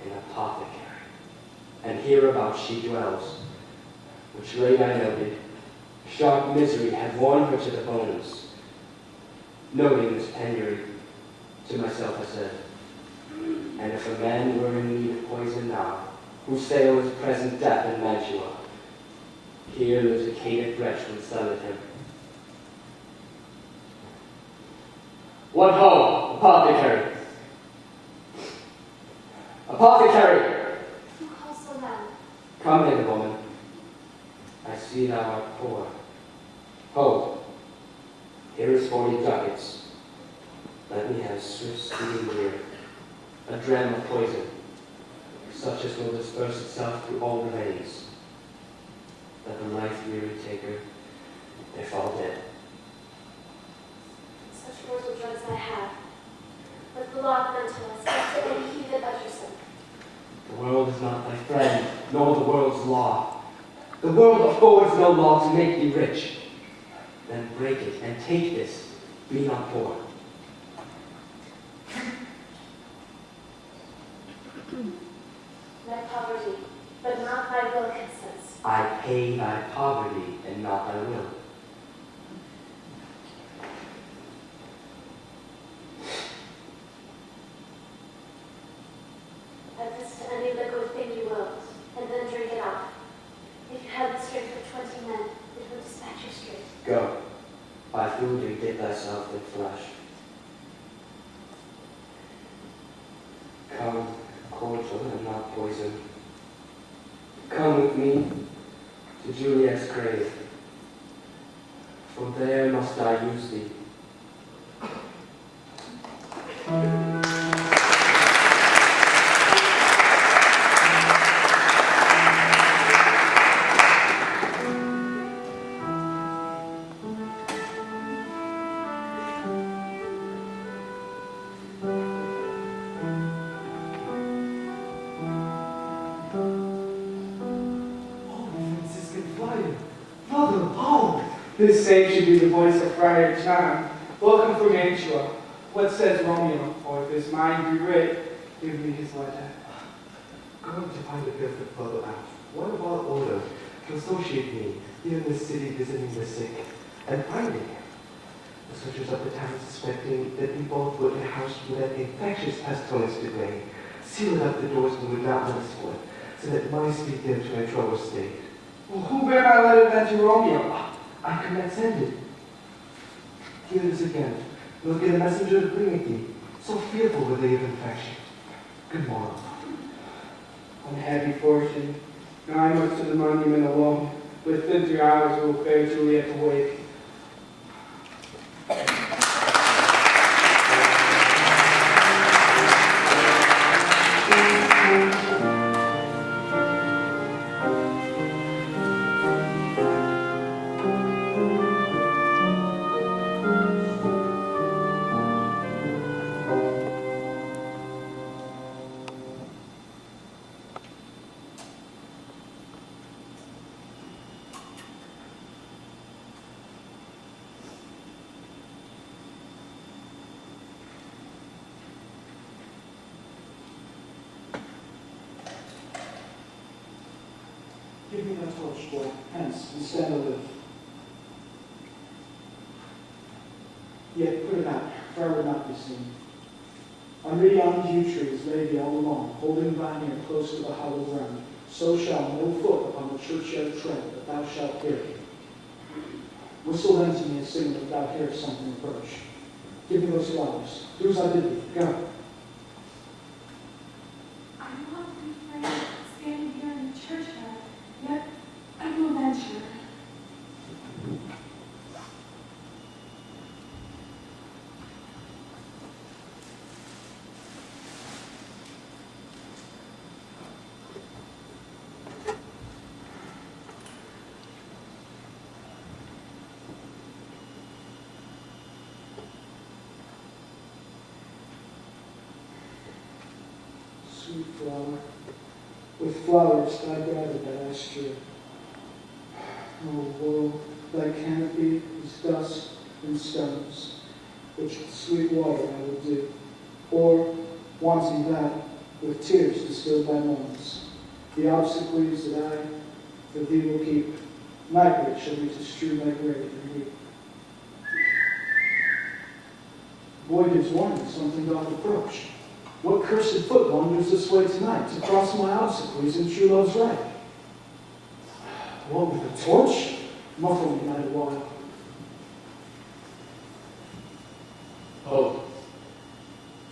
an apothecary, and hereabout she dwells, which late I noted, sharp misery had worn her to the bones. Noting this penury, to myself I said, and if a man were in need of poison now, whose sale is present death in Mantua, here lives a caitiff wretch would sell it him. What ho, apothecary! Apothecary! Who calls so loud? Come hither, woman. I see thou art poor. Ho, here is 40 ducats. Let me have swift speeding gear, a dram of poison, such as will disperse itself through all the veins. Let the life-weary taker, they fall dead. Such mortal drugs I have, but the law of mental is not to any he that utters them. The world is not thy friend, nor the world's law. The world affords no law to make thee rich. Then break it and take this, be not poor. My poverty, but not thy will consents. I pay thy poverty and not thy will. Add this to any liquid thing you will, and then drink it off. If you had the strength for 20 men, it would dispatch you straight. Go, buy food and dip thyself in flesh. Come, cordial and not poison. Come with me to Juliet's grave, for there must I use thee. This same should be the voice of Friar John. Welcome from Mantua. What says Romeo? Or if his mind be writ, give me his letter. Going to find a different further out. What about order to associate me here in this city visiting the sick and finding him? The soldiers of the town suspecting that we both were in a house with an infectious pestilence to reign, sealed up the doors and would not let us forth, so that my speed there to a troubled state. Well, who bear my letter then to Romeo? I could not send it. Here it is again. We'll get a messenger to bring it thee. So fearful were they of infection. Good morrow. Unhappy fortune. Now I must to the monument alone. Within 3 hours will bear Juliet awake. Give me that torch, boy, hence, and stand aloof. Yet put it out, for I would not be seen. Under yon yew trees lay thee all alone, holding thine ear close to the hollow ground. So shall no foot upon the churchyard tread, but thou shalt hear. Whistle then to me a signal if thou hearest something approach. Give me those flowers. Do as I bid thee. Go. I want to be afraid standing here in the churchyard, yet I will venture. Sweet flower, with flowers I gathered that last year. Oh, world, thy canopy is dust and stones, which with sweet water I will do, or, wanting that, with tears distilled by moans. The obsequies that I for thee will keep, nightly shall be to strew thy grave and weep. Boy gives warning something doth approach. What cursed foot wanders this way tonight to cross my obsequies in true love's right? What with a torch? Muffle me night a while. Oh,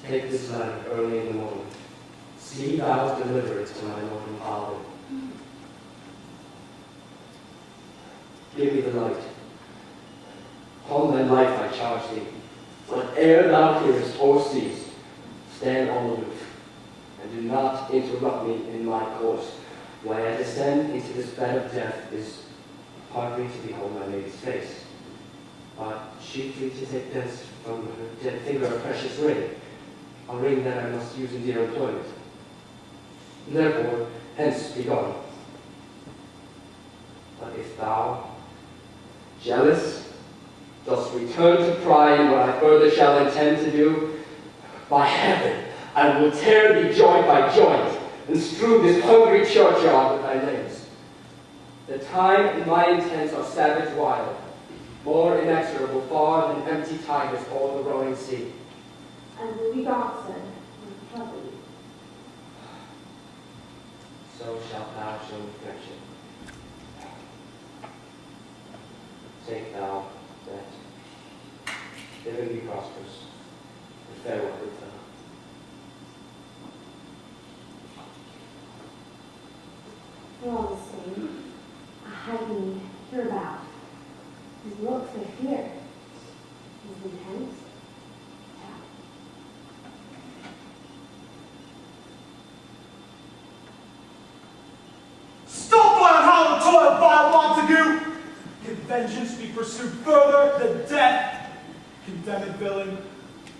take this lamp early in the morning. See thou deliver it to my Lord and Father. Give me the light. Upon thy life I charge thee. Whate'er thou hearest or seest, stand all aloof, and do not interrupt me in my course. When I descend into this bed of death is partly to behold my lady's face, but chiefly to take thence from her dead finger a precious ring, a ring that I must use in dear employment. Therefore, hence be gone. But if thou, jealous, dost return to pry in what I further shall intend to do, by heaven, I will tear thee joint by joint, and strew this hungry churchyard with thy limbs. The time and my intents are savage wild, more inexorable far than empty tigers o'er the roaring sea. And will be godson and trouble you. So shalt thou show me friendship. Take thou that. Heaven be prosperous, and farewell, good fellow. For all the same, I had me hereabout. His looks I fear, his intent, doubt. Stop thy hollow toil, vile Montague! If vengeance be pursued further than death, condemned villain,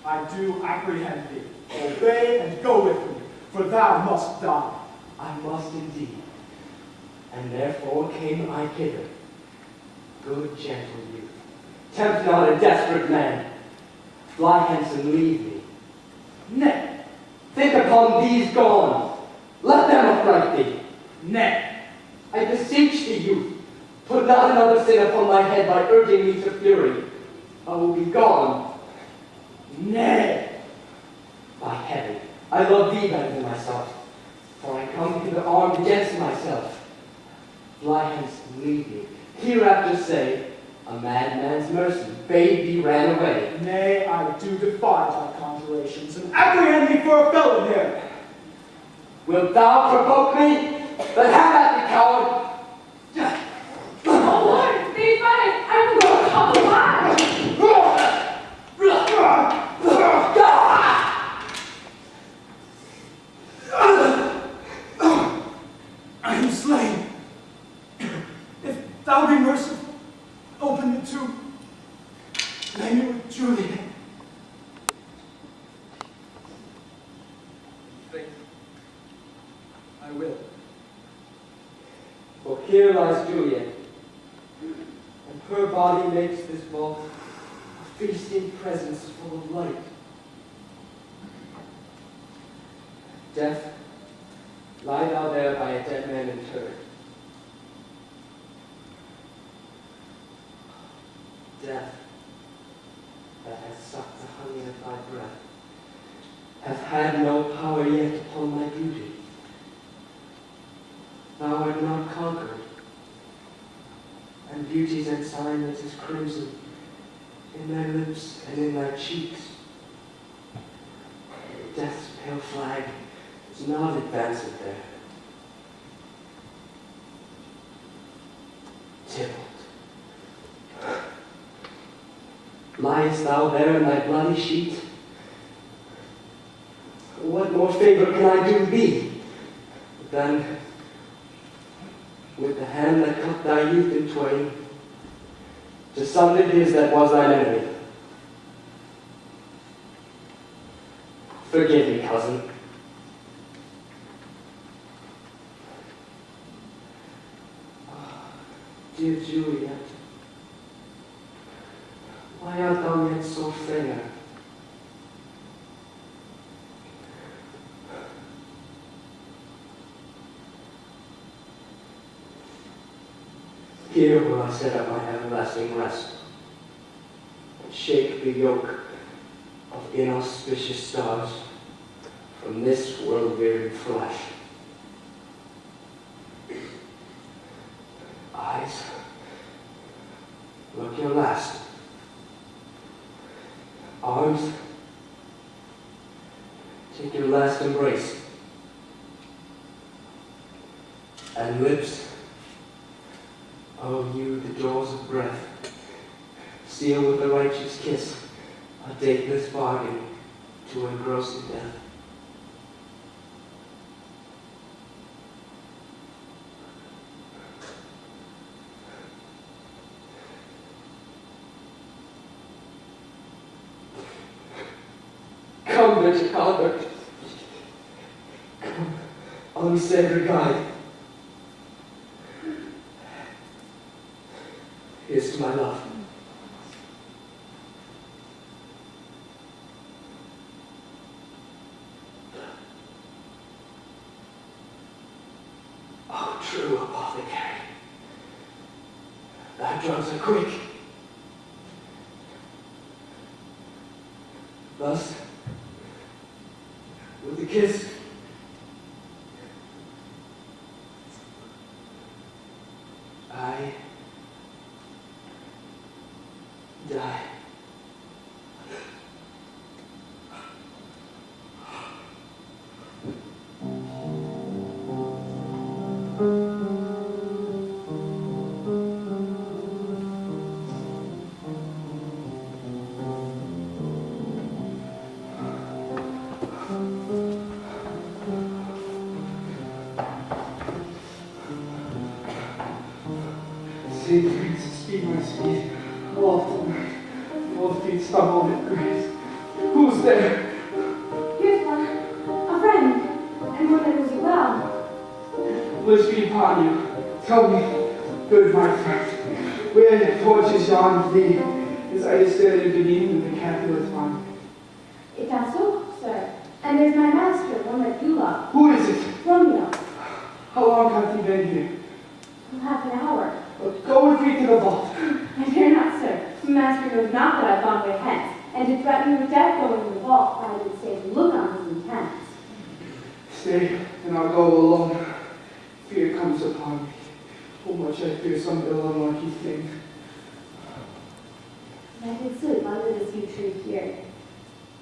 I do apprehend thee. Obey and go with me, for thou must die. I must indeed, and therefore came I hither. Good, gentle youth, tempt not a desperate man. Fly hence and leave me. Nay, think upon these gone. Let them affright thee. Nay, I beseech thee, youth, put not another sin upon my head by urging me to fury. I will be gone. Nay, by heaven, I love thee better than myself, for I come hither armed against myself. Fly hence and leave me. Hereafter say, a madman's mercy bade thee ran away. Nay, I do defy thy conjurations, and apprehend thee for a felon here. Wilt thou provoke me? Then have at me, coward! Oh Lord, be fine. I will go come alive. I am slain. If thou be merciful, open the tomb. Lay me with Juliet. Faith, I will. For here lies Juliet, and her body makes this vault a feasting presence full of light. Death, lie thou there by a dead man interred. Death, that has sucked the honey of thy breath, hath had no power yet upon thy beauty. Thou art not conquered, and beauty's ensignment is crimson in thy lips and in thy cheeks. Death's pale flag is not advanced there. Tybalt, liest thou there in thy bloody sheet? What more favor can I do thee than, with the hand that cut thy youth in twain, to sunder his that was thine enemy? Forgive me, cousin. Dear Juliet, why art thou yet so fair? Here will I set up my everlasting rest, and shake the yoke of inauspicious stars from this world-wearied flesh. Eyes, look your last. Arms, take your last embrace. And lips, oh, you, the doors of breath, seal with a righteous kiss a dateless bargain to engross in death. Come, bitter conduct. Come, unsavory guide. Here's to my love. Oh, true apothecary. Thy drugs are quick. Thus, with a kiss, I die. Saint Francis, speed my speed. Often, both feet stumble in grace. Who's there? Here's one. A friend. And one that knows you well. Bliss be upon you. Tell me, good my friend, where the torches yawn thee, as I stand beneath in the Capulet's monument. It does so, sir. And there's my master, one that you love. Who is it? Romeo. How long hath he been here? Half an hour. Go with me to the vault. I dare not, sir. The master knows not that I've gone away hence, and to threaten you with death going to the vault, I would say to look on his intent. Stay, and I'll go alone. Fear comes upon me. Oh, much I fear some ill unlucky thing. I did sleep under this yew tree here.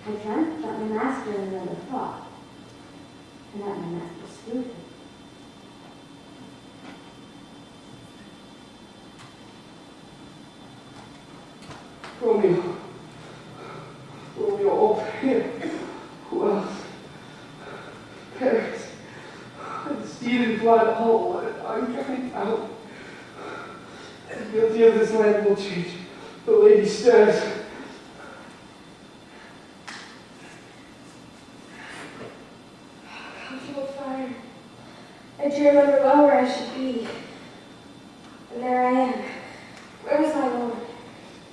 I dreamt that my master and another fought, and that my master slew him. Romeo. Romeo, oh, who else? Paris. And steed and blood, oh, what I'm coming out. The beauty of this land will change. The lady stirs. Comfortable fire. I do remember well where I should be. And there I am. Where was my Lord?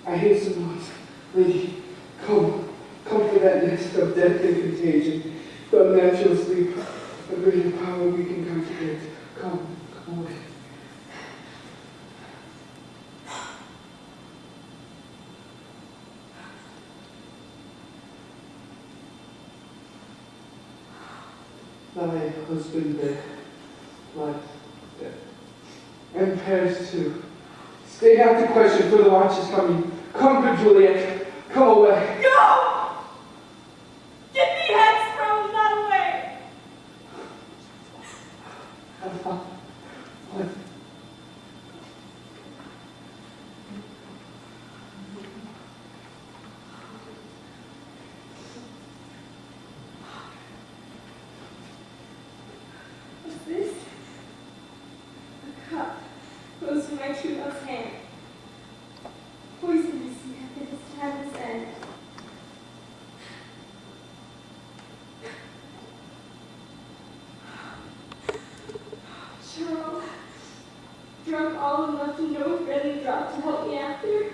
I hear some noise. Lady, come for that nest of death and contagion, the unnatural sleep, a greater power we can contemplate. Come away. Thy husband there lies dead. And Paris too. Stay not to question, for the watch is coming. Come, good Juliet, come away. No! Get me hence from that way! What? What's this? A cup close to my true love's hand. Poisonous yet at his timeless end. Cheryl, drunk all and left and no friendly drop to help me after.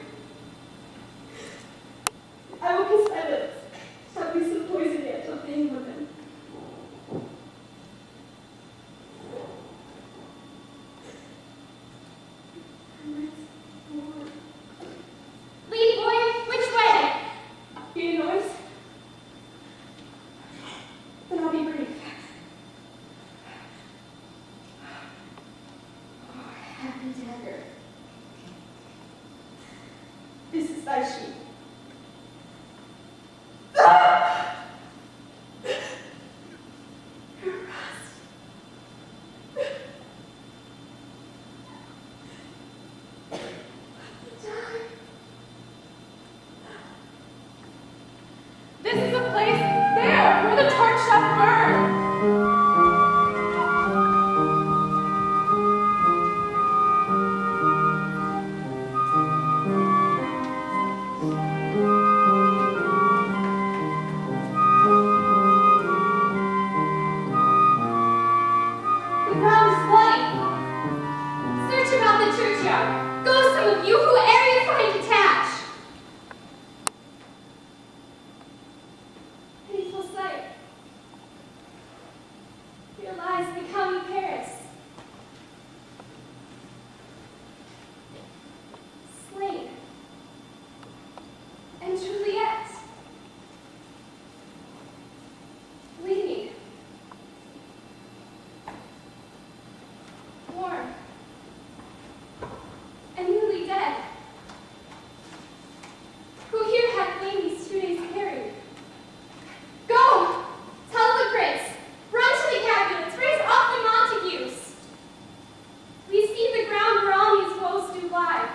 I will kiss my lips, shall be some poison yet till pain women. Lead boy, which way? Hear noise? Then I'll be brief. Oh, happy dagger. This is thy sheep. Her rust. Die. This is a place there where the torch shall burn. The ground is bloody. Search about the churchyard. Go, some of you, whoe'er you find detached. Hateful sight. Here lies the Count of Paris. Slain. And Juliet. Bleeding. Warm. And newly dead. Who here had ladies 2 days carried? Go! Tell the prince! Run to the Capulets! Raise up the Montagues! We see the ground where all these woes do lie.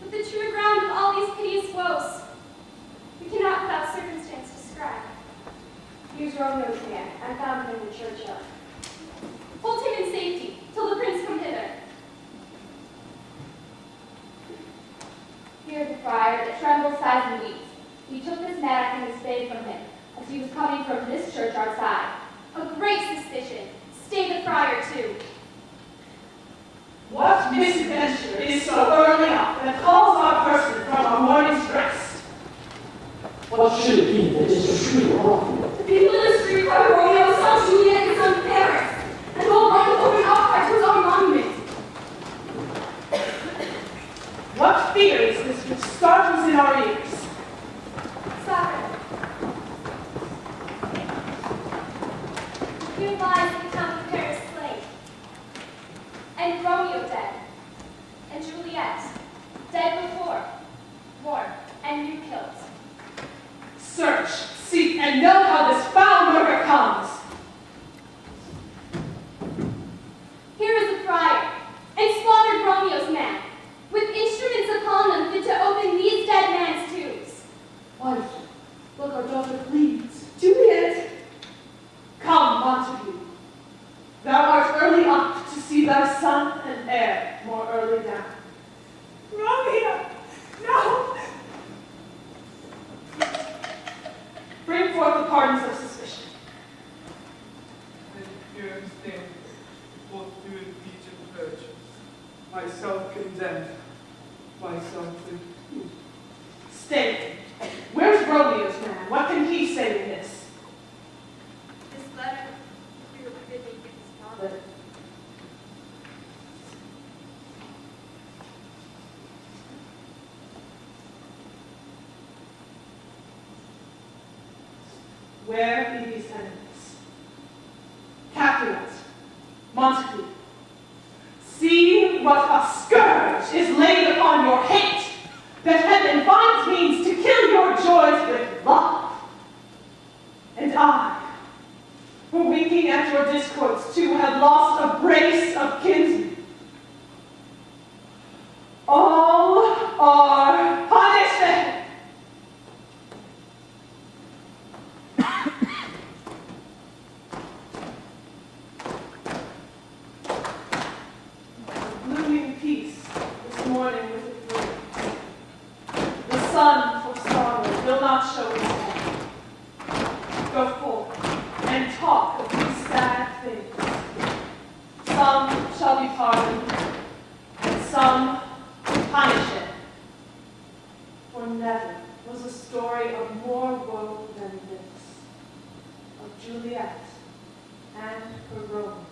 But the true ground of all these piteous woes, we cannot without circumstance describe. Here's Romeo's man. I found him in the churchyard. Hold him in safety, till the prince come hither. Here the friar, that trembles, sighs, and weeps. We took this mattock and this spade from him, as he was coming from this churchyard side. A great suspicion. Stay the friar too. What misadventure is so early up that calls our person from our morning's rest? What should it be that is so true wrong? The people in the street cry Romeo, son Juliet, and son Paris, and will run with open outcry to his own monument. What fear is this which startles in our ears? Sovereign. Here lies the Count of Paris slain, and Romeo dead, and Juliet dead before, warm, and you killed. Search, seek, and know how this foul murder comes. pardons of suspicion. And here I'm standing, both through each of the virtues, myself condemned, myself accused. Stay. Where's Romeo's man? What can he say to this? This letter, we repeatedly give his father. Where be these enemies? Capulet, Montague, see what a scourge is laid upon your hate, that heaven finds means to kill your joys with love. And I, who winking at your discords too, have lost a brace of kinsmen. All are punishment. Blooming peace this morning with it blue. The sun for sorrow will not show its head. Go forth and talk of these sad things. Some shall be pardoned, and some punished. For never was a story of more woe than this, of Juliet and her Romeo.